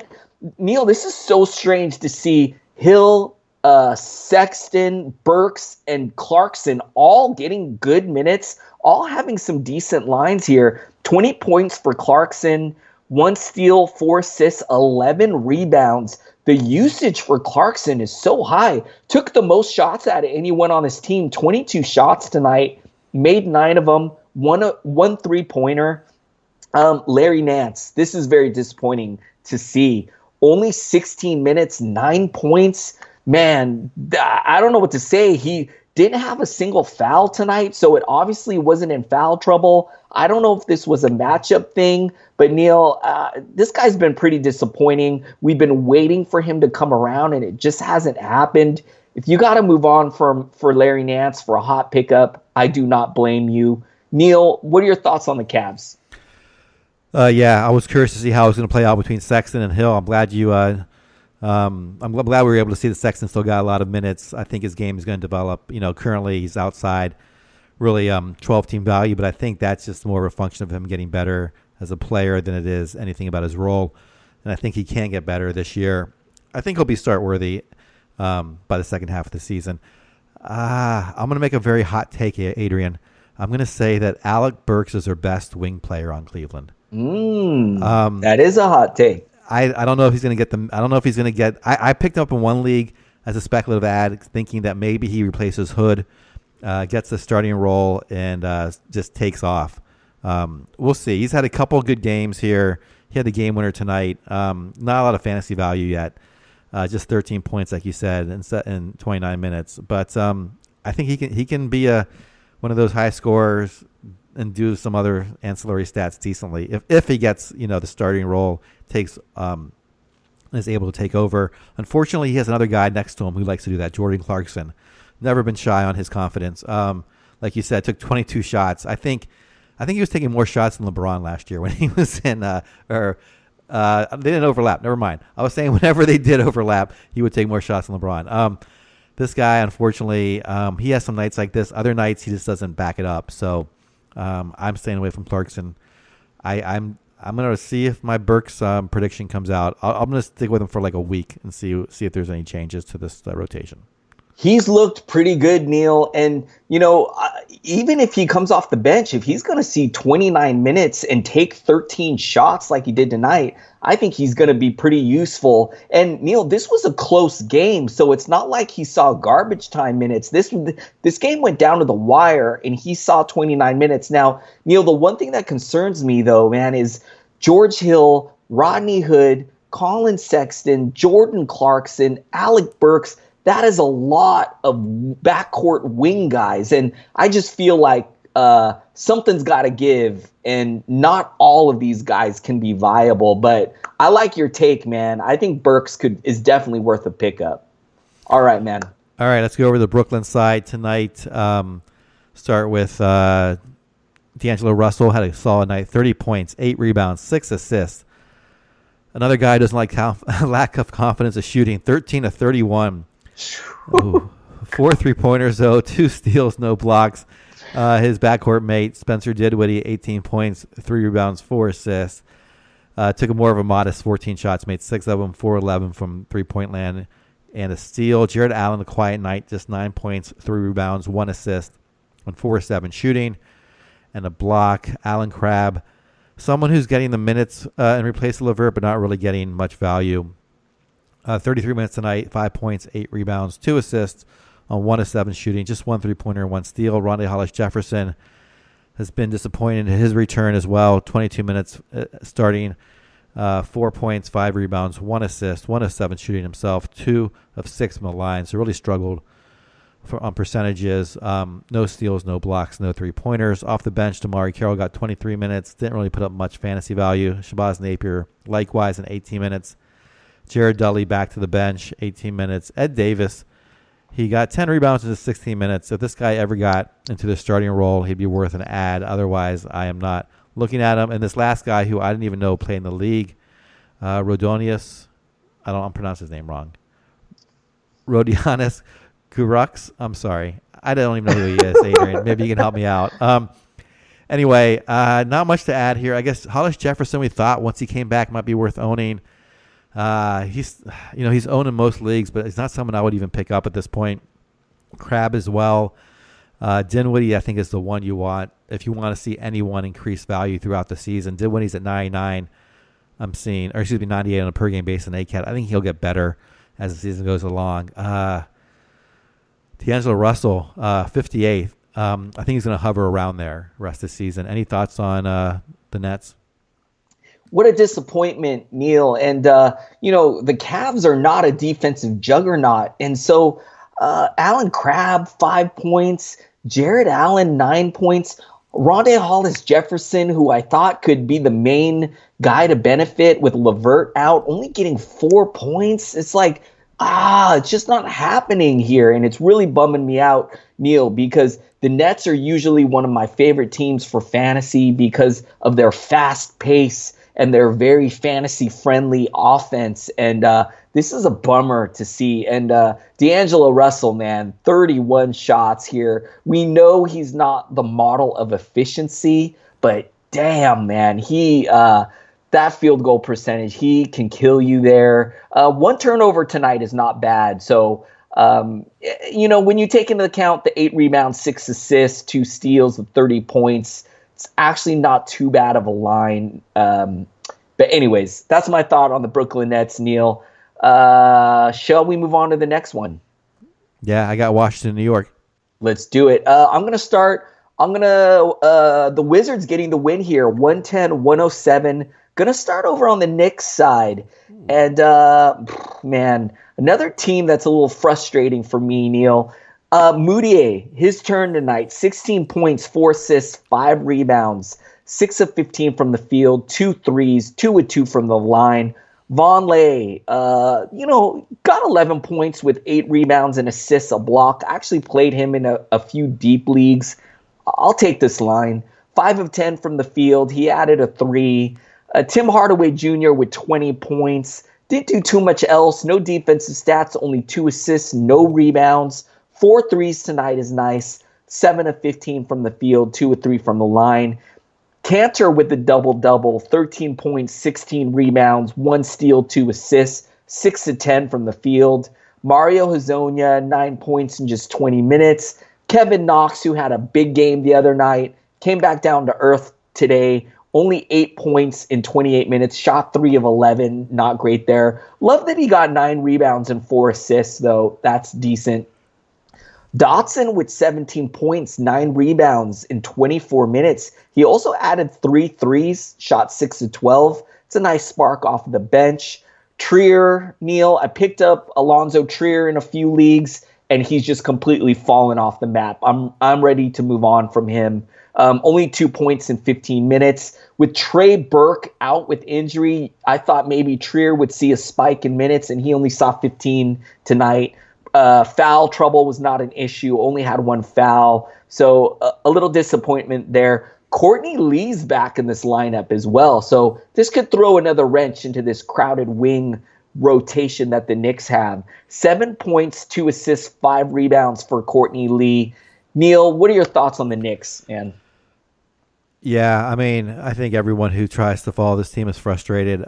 Neil, this is so strange to see Hill, Sexton, Burks, and Clarkson all getting good minutes, all having some decent lines here. 20 points for Clarkson, 1 steal, 4 assists, 11 rebounds. The usage for Clarkson is so high. Took the most shots out of anyone on his team, 22 shots tonight, made 9 of them, one three-pointer. Larry Nance, this is very disappointing to see. Only 16 minutes, 9 points. Man, I don't know what to say. He didn't have a single foul tonight, so it obviously wasn't in foul trouble. I don't know if this was a matchup thing, but Neil, this guy's been pretty disappointing. We've been waiting for him to come around, and it just hasn't happened. If you got to move on for Larry Nance for a hot pickup, I do not blame you. Neil, what are your thoughts on the Cavs? Yeah, I was curious to see how it was going to play out between Sexton and Hill. I'm glad you. I'm glad we were able to see that Sexton still got a lot of minutes. I think his game is going to develop. Currently he's outside really 12-team value, but I think that's just more of a function of him getting better as a player than it is anything about his role. And I think he can get better this year. I think he'll be start worthy by the second half of the season. I'm going to make a very hot take here, Adrian. I'm going to say that Alec Burks is their best wing player on Cleveland. That is a hot take. I don't know if he's going to get them. I don't know if he's going to get. I picked him up in one league as a speculative ad, thinking that maybe he replaces Hood, gets the starting role, and just takes off. We'll see. He's had a couple good games here. He had the game winner tonight. Not a lot of fantasy value yet. Just 13 points, like you said, in 29 minutes. But I think he can be one of those high scorers and do some other ancillary stats decently if he gets the starting role, is able to take over. Unfortunately, he has another guy next to him who likes to do that, Jordan Clarkson. Never been shy on his confidence. Like you said, took 22 shots. I think he was taking more shots than LeBron last year when he was in they didn't overlap. Never mind. I was saying whenever they did overlap, he would take more shots than LeBron. This guy, unfortunately, he has some nights like this. Other nights, he just doesn't back it up. So I'm staying away from Clarkson. I'm going to see if my Burks prediction comes out. I'm going to stick with him for like a week and see if there's any changes to this rotation. He's looked pretty good, Neil. And, even if he comes off the bench, if he's going to see 29 minutes and take 13 shots like he did tonight, I think he's going to be pretty useful. And, Neil, this was a close game, so it's not like he saw garbage time minutes. This game went down to the wire, and he saw 29 minutes. Now, Neil, the one thing that concerns me, though, man, is George Hill, Rodney Hood, Colin Sexton, Jordan Clarkson, Alec Burks. That is a lot of backcourt wing guys, and I just feel like something's got to give, and not all of these guys can be viable. But I like your take, man. I think Burks is definitely worth a pickup. All right, man. All right, let's go over the Brooklyn side tonight. Start with D'Angelo Russell. Had a solid night, 30 points, 8 rebounds, 6 assists. Another guy who doesn't like lack of confidence of shooting, 13 to 31. Ooh, 4 3-pointers, though, 2 steals, no blocks. His backcourt mate, Spencer Dinwiddie, 18 points, 3 rebounds, 4 assists. Took a more of a modest 14 shots, made 6 of them, 4-11 from three-point land, and a steal. Jared Allen, a quiet night, just 9 points, 3 rebounds, 1 assist, and 4-7 shooting, and a block. Alan Crabb, someone who's getting the minutes in replace of LeVert, but not really getting much value. 33 minutes tonight, 5 points, 8 rebounds, 2 assists on 1 of 7 shooting, just 1 3-pointer and 1 steal. Rondae Hollis-Jefferson has been disappointed in his return as well. 22 minutes starting, 4 points, 5 rebounds, 1 assist, 1 of 7 shooting himself, 2 of 6 from the line. So really struggled on percentages. No steals, no blocks, no 3-pointers. Off the bench, Damari Carroll got 23 minutes. Didn't really put up much fantasy value. Shabazz Napier likewise in 18 minutes. Jared Dudley back to the bench, 18 minutes. Ed Davis, he got 10 rebounds in 16 minutes. If this guy ever got into the starting role, he'd be worth an ad. Otherwise, I am not looking at him. And this last guy, who I didn't even know played in the league, Rodonius, I'm pronouncing his name wrong. Rodianis Kurux. I'm sorry. I don't even know who he is, Adrian. Maybe you can help me out. Anyway, not much to add here. I guess Hollis Jefferson, we thought once he came back, might be worth owning. He's owned in most leagues, but he's not someone I would even pick up at this point. Crab as well. Dinwiddie, I think, is the one you want if you want to see anyone increase value throughout the season. Dinwiddie's at 99. 98 on a per game basis in ACAT. I think he'll get better as the season goes along. D'Angelo Russell, 58th. I think he's going to hover around there the rest of the season. Any thoughts on the Nets? What a disappointment, Neil. And, the Cavs are not a defensive juggernaut. And so Alan Crabb, 5 points. Jared Allen, 9 points. Rondae Hollis-Jefferson, who I thought could be the main guy to benefit with LeVert out, only getting 4 points. It's like, it's just not happening here. And it's really bumming me out, Neil, because the Nets are usually one of my favorite teams for fantasy because of their fast pace and their very fantasy-friendly offense. And this is a bummer to see. And D'Angelo Russell, man, 31 shots here. We know he's not the model of efficiency, but damn, man, that field goal percentage, he can kill you there. 1 turnover tonight is not bad. So, when you take into account the 8 rebounds, 6 assists, 2 steals with 30 points, it's actually not too bad of a line. But anyways, that's my thought on the Brooklyn Nets, Neil. Shall we move on to the next one? Yeah, I got Washington, New York. Let's do it. I'm going to start. The Wizards getting the win here, 110-107. Going to start over on the Knicks side. And, man, another team that's a little frustrating for me, Neil. Moutier, his turn tonight, 16 points, 4 assists, 5 rebounds, 6 of 15 from the field, 2 threes, 2 of 2 from the line. Vonleh, got 11 points with 8 rebounds and assists, a block. I actually played him in a few deep leagues. I'll take this line. 5 of 10 from the field. He added a 3. Tim Hardaway Jr. with 20 points. Didn't do too much else. No defensive stats, only 2 assists, no rebounds. 4 threes tonight is nice. 7 of 15 from the field, 2 of 3 from the line. Cantor with the double-double, 13 points, 16 rebounds, 1 steal, 2 assists, 6 of 10 from the field. Mario Hezonja, 9 points in just 20 minutes. Kevin Knox, who had a big game the other night, came back down to earth today. Only 8 points in 28 minutes, shot 3 of 11, not great there. Love that he got 9 rebounds and 4 assists, though. That's decent. Dotson with 17 points, 9 rebounds in 24 minutes. He also added 3 threes, shot 6 of 12. It's a nice spark off of the bench. Trier, Neil, I picked up Alonzo Trier in a few leagues, and he's just completely fallen off the map. I'm ready to move on from him. Only 2 points in 15 minutes. With Trey Burke out with injury, I thought maybe Trier would see a spike in minutes, and he only saw 15 tonight. Foul trouble was not an issue, only had 1 foul. So a little disappointment there. Courtney Lee's back in this lineup as well. So this could throw another wrench into this crowded wing rotation that the Knicks have. 7 points, 2 assists, 5 rebounds for Courtney Lee. Neil, what are your thoughts on the Knicks, man? Yeah, I mean, I think everyone who tries to follow this team is frustrated.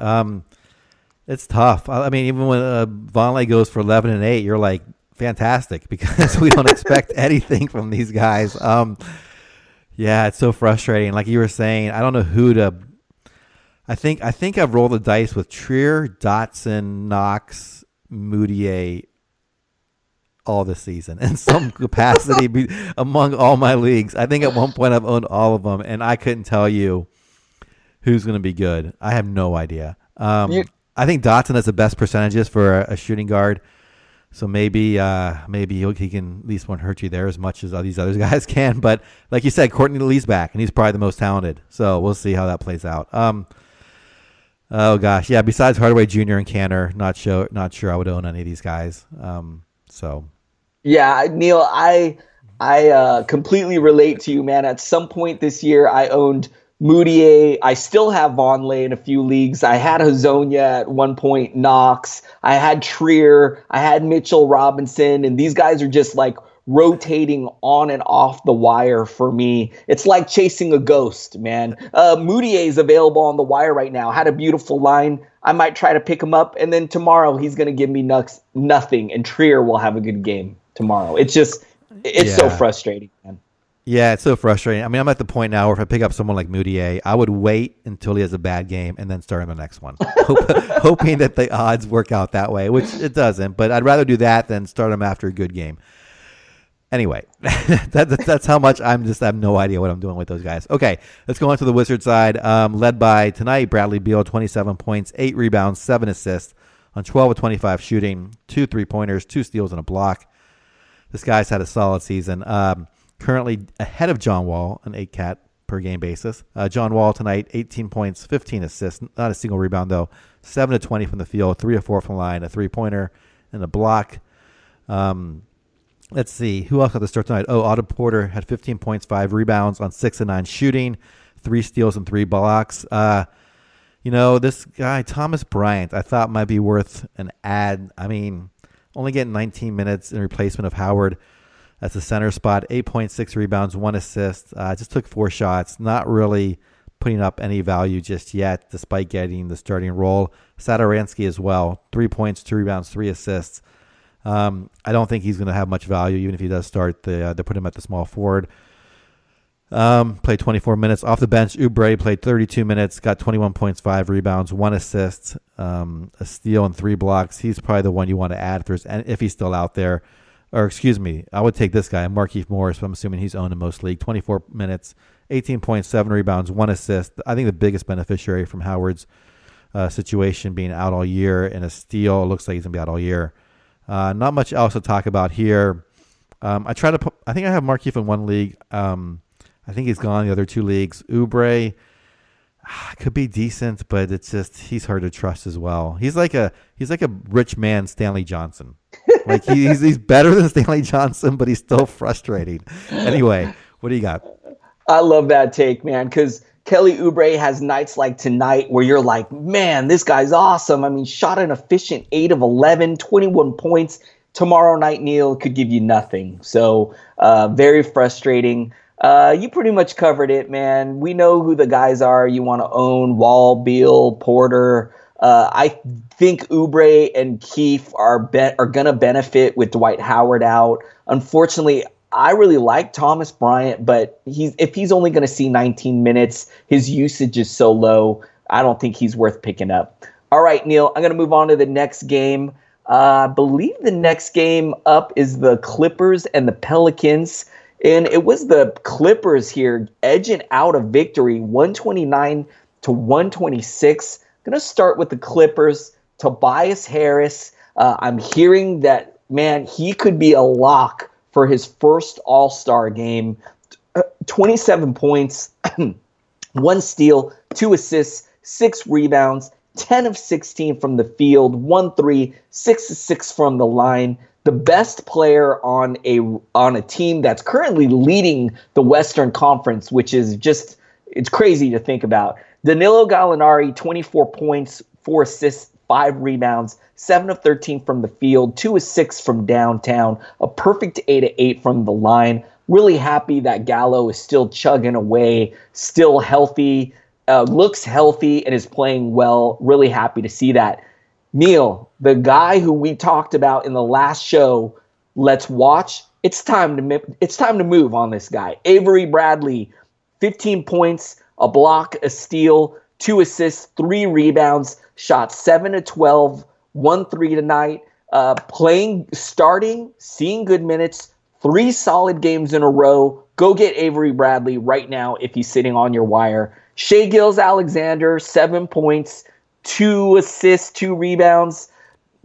It's tough. I mean, even when Vonleh goes for 11 and 8, you're like, fantastic, because we don't expect anything from these guys. Yeah, it's so frustrating. Like you were saying, I don't know who to. I think I've rolled the dice with Trier, Dotson, Knox, Moutier all this season in some capacity among all my leagues. I think at one point I've owned all of them, and I couldn't tell you who's going to be good. I have no idea. I think Dotson has the best percentages for a shooting guard, so maybe he can at least won't hurt you there as much as these other guys can. But like you said, Courtney Lee's back, and he's probably the most talented. So we'll see how that plays out. Oh gosh, yeah. Besides Hardaway Jr. and Cantor, not sure I would own any of these guys. Yeah, Neil, I completely relate to you, man. At some point this year, I owned Moutier. I still have Vonleh in a few leagues. I had Hezonja at one point, Knox. I had Trier. I had Mitchell Robinson. And these guys are just like rotating on and off the wire for me. It's like chasing a ghost, man. Moutier is available on the wire right now. Had a beautiful line. I might try to pick him up. And then tomorrow he's going to give me nothing. And Trier will have a good game tomorrow. It's so frustrating, man. Yeah, it's so frustrating. I mean, I'm at the point now where if I pick up someone like Moutier, I would wait until he has a bad game and then start him the next one, hoping that the odds work out that way, which it doesn't. But I'd rather do that than start him after a good game. Anyway, that's how much I have no idea what I'm doing with those guys. Okay, let's go on to the Wizards side. Led by tonight, Bradley Beal, 27 points, 8 rebounds, 7 assists on 12 of 25 shooting, 2 3-pointers, 2 steals, and a block. This guy's had a solid season. Currently ahead of John Wall, an 8-cat per game basis. John Wall tonight, 18 points, 15 assists, not a single rebound though. 7 of 20 from the field, 3 of 4 from the line, a 3-pointer, and a block. Let's see. Who else got the start tonight? Otto Porter had 15 points, 5 rebounds on 6 of 9 shooting, 3 steals and 3 blocks. This guy, Thomas Bryant, I thought might be worth an ad. I mean, only getting 19 minutes in replacement of Howard. That's the center spot, 8.6 rebounds, 1 assist. Just took 4 shots. Not really putting up any value just yet, despite getting the starting role. Satoransky as well, 3 points, 2 rebounds, 3 assists. I don't think he's going to have much value, even if he does start. They put him at the small forward. Played 24 minutes. Off the bench, Oubre played 32 minutes, got 21 points, 5 rebounds, 1 assist, a steal, and 3 blocks. He's probably the one you want to add if he's still out there. Or excuse me, I would take this guy, Markieff Morris, but I'm assuming he's owned in most league. 24 minutes, 18 points, 7 rebounds, 1 assist. I think the biggest beneficiary from Howard's situation being out all year, and a steal. It looks like he's going to be out all year. Not much else to talk about here. I think I have Markieff in one league. I think he's gone in the other 2 leagues. Oubre could be decent, but it's just he's hard to trust as well. He's like a rich man Stanley Johnson. Like he's better than Stanley Johnson, but he's still frustrating. Anyway, what do you got? I love that take, man, because Kelly Oubre has nights like tonight where you're like, man, this guy's awesome. I mean, shot an efficient 8 of 11, 21 points. Tomorrow night, Neil, could give you nothing. So very frustrating. You pretty much covered it, man. We know who the guys are you want to own: Wall, Beal, Porter. I think Oubre and Keefe are going to benefit with Dwight Howard out. Unfortunately, I really like Thomas Bryant, but if he's only going to see 19 minutes, his usage is so low, I don't think he's worth picking up. All right, Neil, I'm going to move on to the next game. I believe the next game up is the Clippers and the Pelicans. And it was the Clippers here edging out a victory, 129 to 126. I'm going to start with the Clippers. Tobias Harris, I'm hearing that, man, he could be a lock for his first All-Star game. 27 points, 1 steal, 2 assists, 6 rebounds, 10 of 16 from the field, 1 3, 6 of 6 from the line. The best player on a team that's currently leading the Western Conference, which is just, it's crazy to think about. Danilo Gallinari, 24 points, 4 assists, 5 rebounds, 7 of 13 from the field, 2 of 6 from downtown, a perfect 8 of 8 from the line. Really happy that Gallo is still chugging away, still healthy, looks healthy, and is playing well. Really happy to see that. Neil, the guy who we talked about in the last show, let's watch. It's time to move on this guy. Avery Bradley, 15 points, a block, a steal, 2 assists, 3 rebounds, shot 7 of 12, 1 3 tonight. Starting, seeing good minutes, 3 solid games in a row. Go get Avery Bradley right now if he's sitting on your wire. Shai Gilgeous-Alexander, 7 points, 2 assists, 2 rebounds,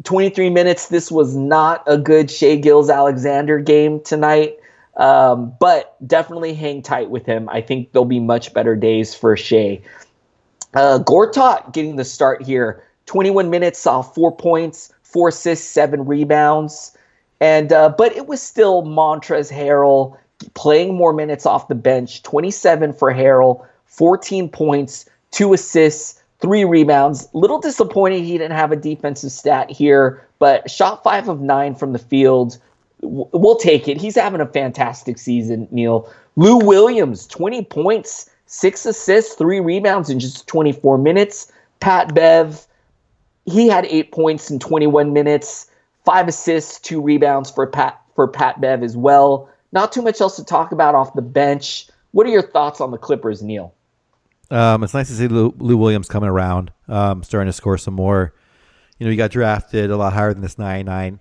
23 minutes. This was not a good Shai Gilgeous-Alexander game tonight, but definitely hang tight with him. I think there'll be much better days for Shai. Gortat getting the start here. 21 minutes, saw 4 points, 4 assists, 7 rebounds. But it was still Montrezl Harrell playing more minutes off the bench. 27 for Harrell, 14 points, 2 assists, 3 rebounds. Little disappointed he didn't have a defensive stat here, but shot 5 of 9 from the field. We'll take it. He's having a fantastic season, Neil. Lou Williams, 20 points, 6 assists, 3 rebounds in just 24 minutes. Pat Bev, he had 8 points in 21 minutes, 5 assists, 2 rebounds for Pat Bev as well. Not too much else to talk about off the bench. What are your thoughts on the Clippers, Neil? It's nice to see Lou Williams coming around, starting to score some more. You know, he got drafted a lot higher than this 99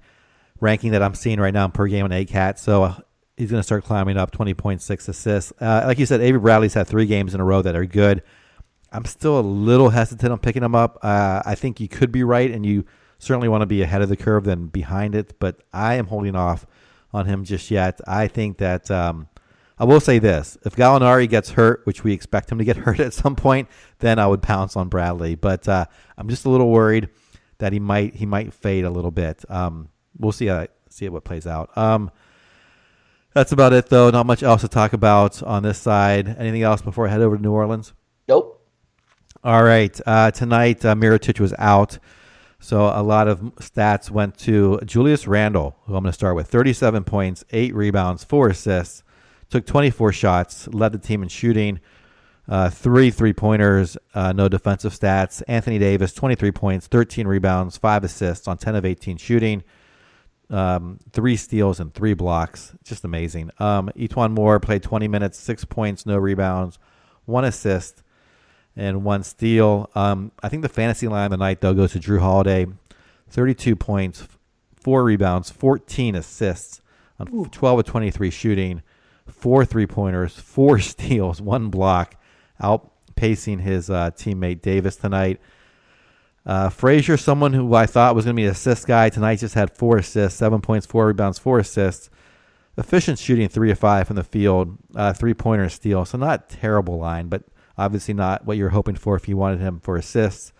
ranking that I'm seeing right now per game on ACAT. So he's going to start climbing up, 20.6 assists. Like you said, Avery Bradley's had 3 games in a row that are good. I'm still a little hesitant on picking him up. I think you could be right, and you certainly want to be ahead of the curve than behind it, but I am holding off on him just yet. I think that I will say this. If Gallinari gets hurt, which we expect him to get hurt at some point, then I would pounce on Bradley. But I'm just a little worried that he might fade a little bit. We'll see what plays out. That's about it, though. Not much else to talk about on this side. Anything else before I head over to New Orleans? Nope. All right. Tonight, Mirotic was out. So a lot of stats went to Julius Randle, who I'm going to start with. 37 points, 8 rebounds, 4 assists, took 24 shots, led the team in shooting, 3 3-pointers, no defensive stats. Anthony Davis, 23 points, 13 rebounds, 5 assists on 10 of 18 shooting. 3 steals and 3 blocks. Just amazing. Etuan Moore played 20 minutes, 6 points, no rebounds, 1 assist, and 1 steal. I think the fantasy line of the night, though, goes to Drew Holiday. 32 points, 4 rebounds, 14 assists on 12 of 23 shooting, 4 3-pointers, 4 steals, 1 block, outpacing his teammate Davis tonight. Frazier, someone who I thought was going to be an assist guy, tonight just had 4 assists, 7 points, 4 rebounds, 4 assists. Efficient shooting, 3 of 5 from the field, 3-pointer and steal. So not terrible line, but obviously not what you're hoping for if you wanted him for assists.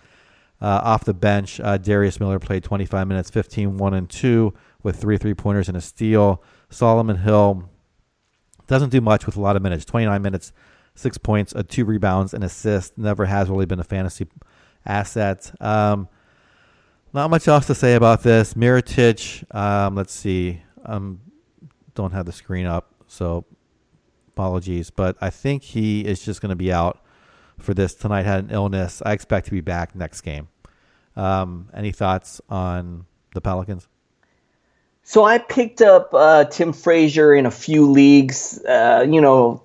Off the bench, Darius Miller played 25 minutes, 15, 1 and 2 with 3 3-pointers and a steal. Solomon Hill doesn't do much with a lot of minutes. 29 minutes, 6 points, 2 rebounds, and assist. Never has really been a fantasy asset. Not much else to say about this. Mirotic, let's see. Don't have the screen up, so apologies. But I think he is just going to be out for this tonight. Had an illness. I expect to be back next game. Any thoughts on the Pelicans? So I picked up Tim Frazier in a few leagues,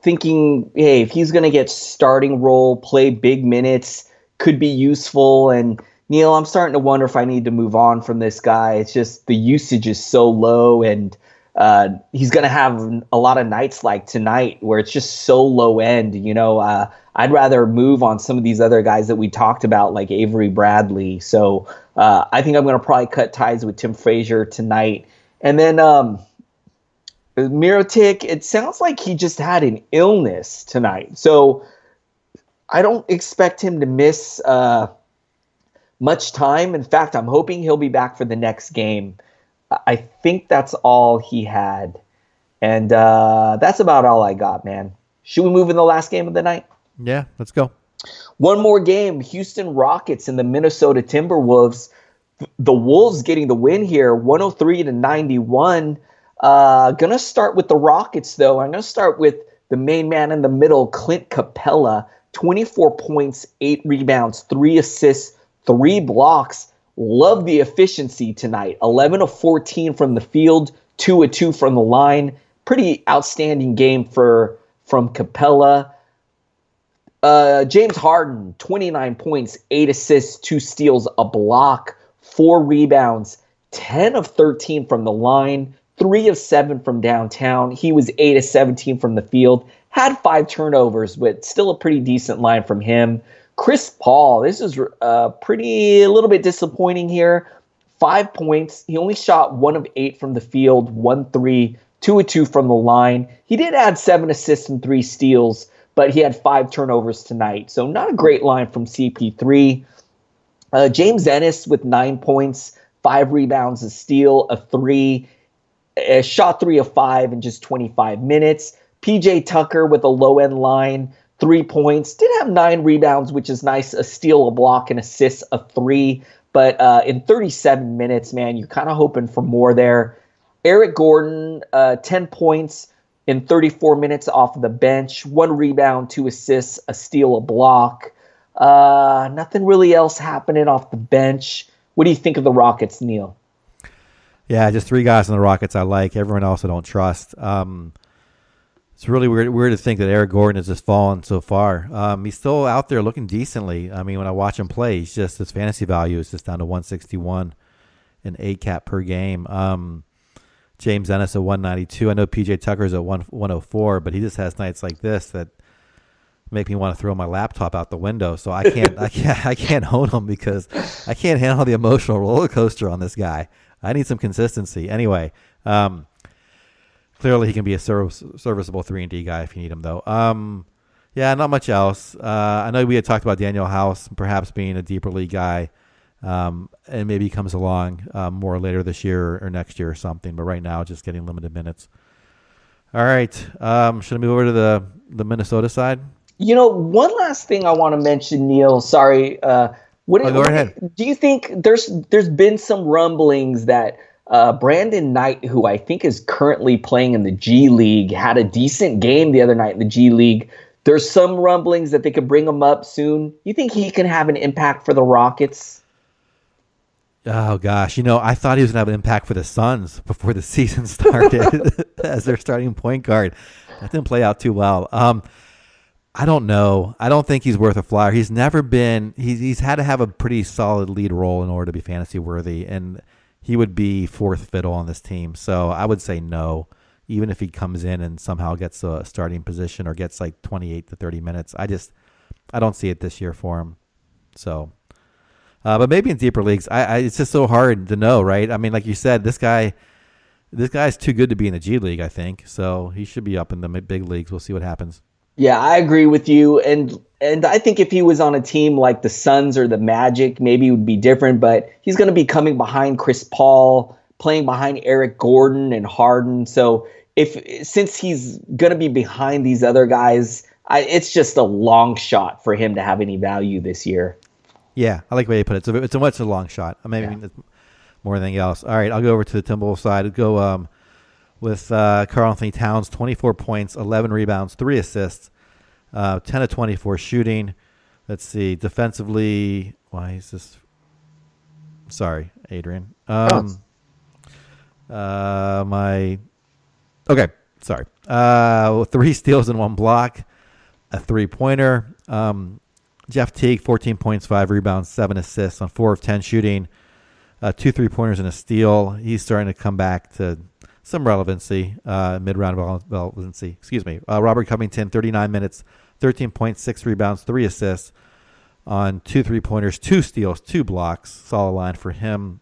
thinking, hey, if he's going to get starting role, play big minutes, could be useful. And Neil, I'm starting to wonder if I need to move on from this guy. It's just the usage is so low, and he's going to have a lot of nights like tonight where it's just so low end. I'd rather move on some of these other guys that we talked about, like Avery Bradley. So I think I'm going to probably cut ties with Tim Frazier tonight. And then Mirotic, it sounds like he just had an illness tonight. So I don't expect him to miss much time. In fact, I'm hoping he'll be back for the next game. I think that's all he had. And that's about all I got, man. Should we move in the last game of the night? Yeah, let's go. One more game. Houston Rockets and the Minnesota Timberwolves. The Wolves getting the win here, 103-91. Gonna start with the Rockets, though. I'm gonna start with the main man in the middle, Clint Capella. 24 points, 8 rebounds, 3 assists, 3 blocks. Love the efficiency tonight. 11 of 14 from the field, 2 of 2 from the line. Pretty outstanding game from Capella. James Harden, 29 points, 8 assists, 2 steals, a block, 4 rebounds, 10 of 13 from the line, 3 of 7 from downtown. He was 8 of 17 from the field. Had 5 turnovers, but still a pretty decent line from him. Chris Paul, this is a little bit disappointing here. 5 points. He only shot 1 of 8 from the field, 1 3, 2 of 2 from the line. He did add 7 assists and 3 steals, but he had 5 turnovers tonight. So not a great line from CP3. James Ennis with 9 points, 5 rebounds, a steal, a 3, shot 3 of 5 in just 25 minutes. PJ Tucker with a low-end line, 3 points. Did have 9 rebounds, which is nice. A steal, a block, an assist, a 3. But in 37 minutes, man, you're kind of hoping for more there. Eric Gordon, 10 points in 34 minutes off of the bench. 1 rebound, 2 assists, a steal, a block. Nothing really else happening off the bench. What do you think of the Rockets, Neil? Yeah, just 3 guys on the Rockets I like. Everyone else I don't trust. It's really weird to think that Eric Gordon has just fallen so far. He's still out there looking decently. I mean, when I watch him play, his fantasy value is just down to 161 and 8 cap per game. James Ennis at 192. I know PJ Tucker's at 104, but he just has nights like this that make me want to throw my laptop out the window. So I can't own him because I can't handle the emotional roller coaster on this guy. I need some consistency. Anyway, clearly he can be a serviceable 3-and-D guy if you need him, though. Yeah, not much else. I know we had talked about Daniel House perhaps being a deeper league guy, and maybe he comes along more later this year or next year or something. But right now, just getting limited minutes. All right. Should I move over to the Minnesota side? One last thing I want to mention, Neil. Sorry. Go ahead. Do you think there's been some rumblings that Brandon Knight, who I think is currently playing in the G League, had a decent game the other night in the G League? There's some rumblings that they could bring him up soon. You think he can have an impact for the Rockets? Oh gosh, I thought he was gonna have an impact for the Suns before the season started as their starting point guard. That didn't play out too well. I don't know. I don't think he's worth a flyer. He's never been. He's had to have a pretty solid lead role in order to be fantasy worthy, and he would be fourth fiddle on this team. So I would say no, even if he comes in and somehow gets a starting position or gets like 28 to 30 minutes. I don't see it this year for him. So. But maybe in deeper leagues, it's just so hard to know, right? I mean, like you said, this guy's too good to be in the G League, I think. So he should be up in the big leagues. We'll see what happens. Yeah, I agree with you. And I think if he was on a team like the Suns or the Magic, maybe it would be different. But he's going to be coming behind Chris Paul, playing behind Eric Gordon and Harden. So since he's going to be behind these other guys, it's just a long shot for him to have any value this year. Yeah, I like the way you put it. It's a long shot. I mean, it's more than anything else. All right, I'll go over to the Timberwolves side. I'll go with Karl Anthony Towns, 24 points, 11 rebounds, 3 assists, 10 of 24 shooting. Let's see. Defensively, why is this? Sorry, Adrian. Okay, sorry. 3 steals and 1 block, a 3-pointer. Jeff Teague, 14 points, 5 rebounds, 7 assists on 4 of 10 shooting, 2 3-pointers and a steal. He's starting to come back to some relevancy, mid-round relevancy. Robert Covington, 39 minutes, 13 points, 6 rebounds, 3 assists on 2 3-pointers, 2 steals, 2 blocks. Solid line for him.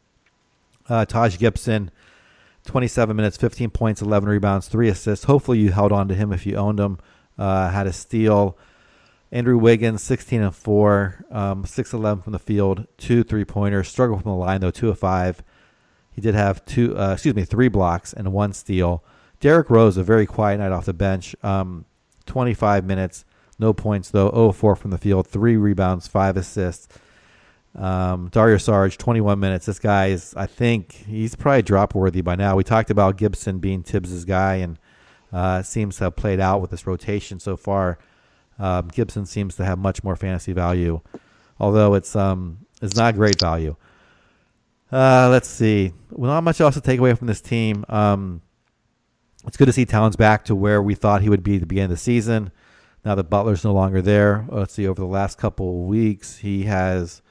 Taj Gibson, 27 minutes, 15 points, 11 rebounds, 3 assists. Hopefully you held on to him if you owned him. Had a steal. Andrew Wiggins, 16 and 4, 6-11 from the field, 2 3-pointers. Struggled from the line though, 2 of 5. He did have 3 blocks and 1 steal. Derrick Rose, a very quiet night off the bench, 25 minutes, no points though, 0 4 from the field, 3 rebounds, 5 assists. Dario Saric, 21 minutes. This guy I think he's probably drop worthy by now. We talked about Gibson being Tibbs' guy, and it seems to have played out with this rotation so far. Gibson seems to have much more fantasy value, although it's not great value. Let's see. Well, not much else to take away from this team. It's good to see Towns back to where we thought he would be at the beginning of the season. Now that Butler's no longer there, let's see. Over the last couple of weeks, he has,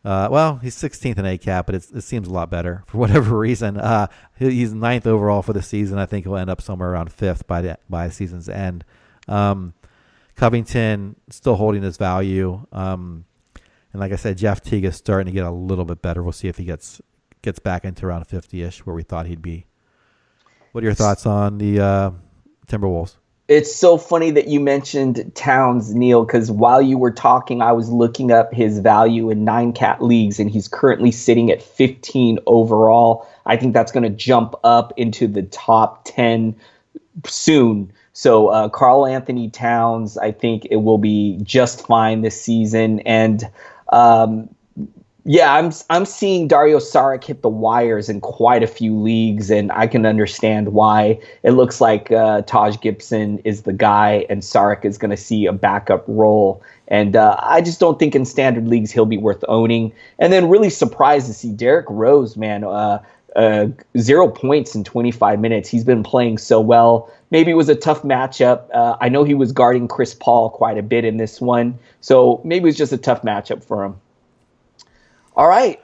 he's 16th in ACAP, but it seems a lot better for whatever reason. He's 9th overall for the season. I think he'll end up somewhere around 5th by season's end. Covington still holding his value. And like I said, Jeff Teague is starting to get a little bit better. We'll see if he gets back into around 50-ish where we thought he'd be. What are your thoughts on the Timberwolves? It's so funny that you mentioned Towns, Neil, because while you were talking, I was looking up his value in 9-cat leagues, and he's currently sitting at 15 overall. I think that's going to jump up into the top 10 soon. So Karl Anthony Towns, I think it will be just fine this season. And I'm seeing Dario Saric hit the wires in quite a few leagues, and I can understand why. It looks like Taj Gibson is the guy, and Saric is going to see a backup role. And I just don't think in standard leagues he'll be worth owning. And then really surprised to see Derrick Rose, man. 0 points in 25 minutes. He's been playing so well. Maybe it was a tough matchup. I know he was guarding Chris Paul quite a bit in this one, so maybe it was just a tough matchup for him. All right.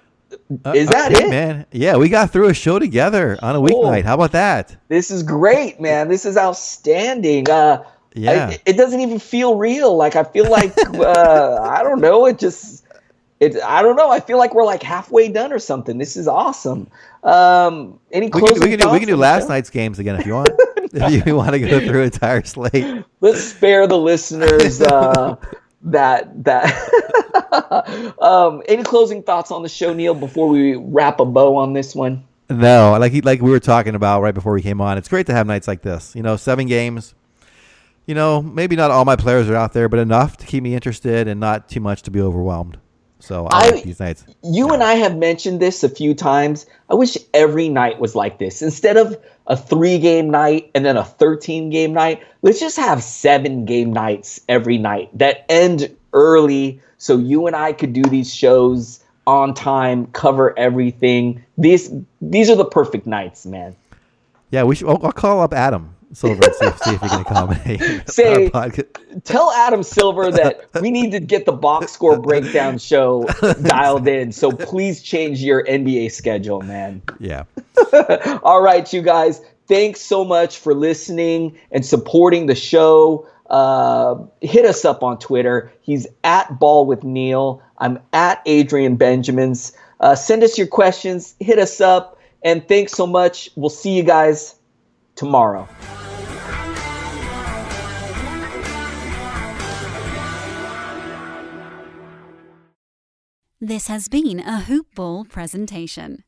Is that it? Man. Yeah, we got through a show together on a weeknight. How about that? This is great, man. This is outstanding. It doesn't even feel real. Like, I feel like, I don't know. I don't know. I feel like we're like halfway done or something. This is awesome. Any closing thoughts? We can do last night's games again if you want. If you want to go through an entire slate. Let's spare the listeners that. Any closing thoughts on the show, Neil, before we wrap a bow on this one? No, like we were talking about right before we came on. It's great to have nights like this. 7 games. Maybe not all my players are out there, but enough to keep me interested and not too much to be overwhelmed. So I like these nights. You and I have mentioned this a few times. I wish every night was like this. Instead of a 3-game night and then a 13-game night, let's just have 7-game nights every night that end early so you and I could do these shows on time, cover everything. These are the perfect nights, man. Yeah, we should. I'll call up Adam Silver and see if he can accommodate. Tell Adam Silver that we need to get the box score breakdown show dialed in. So please change your NBA schedule, man. Yeah. All right, you guys. Thanks so much for listening and supporting the show. Hit us up on Twitter. He's at Ball with Neil. I'm at Adrian Benjamins. Send us your questions. Hit us up. And thanks so much. We'll see you guys tomorrow. This has been a Hoop Ball presentation.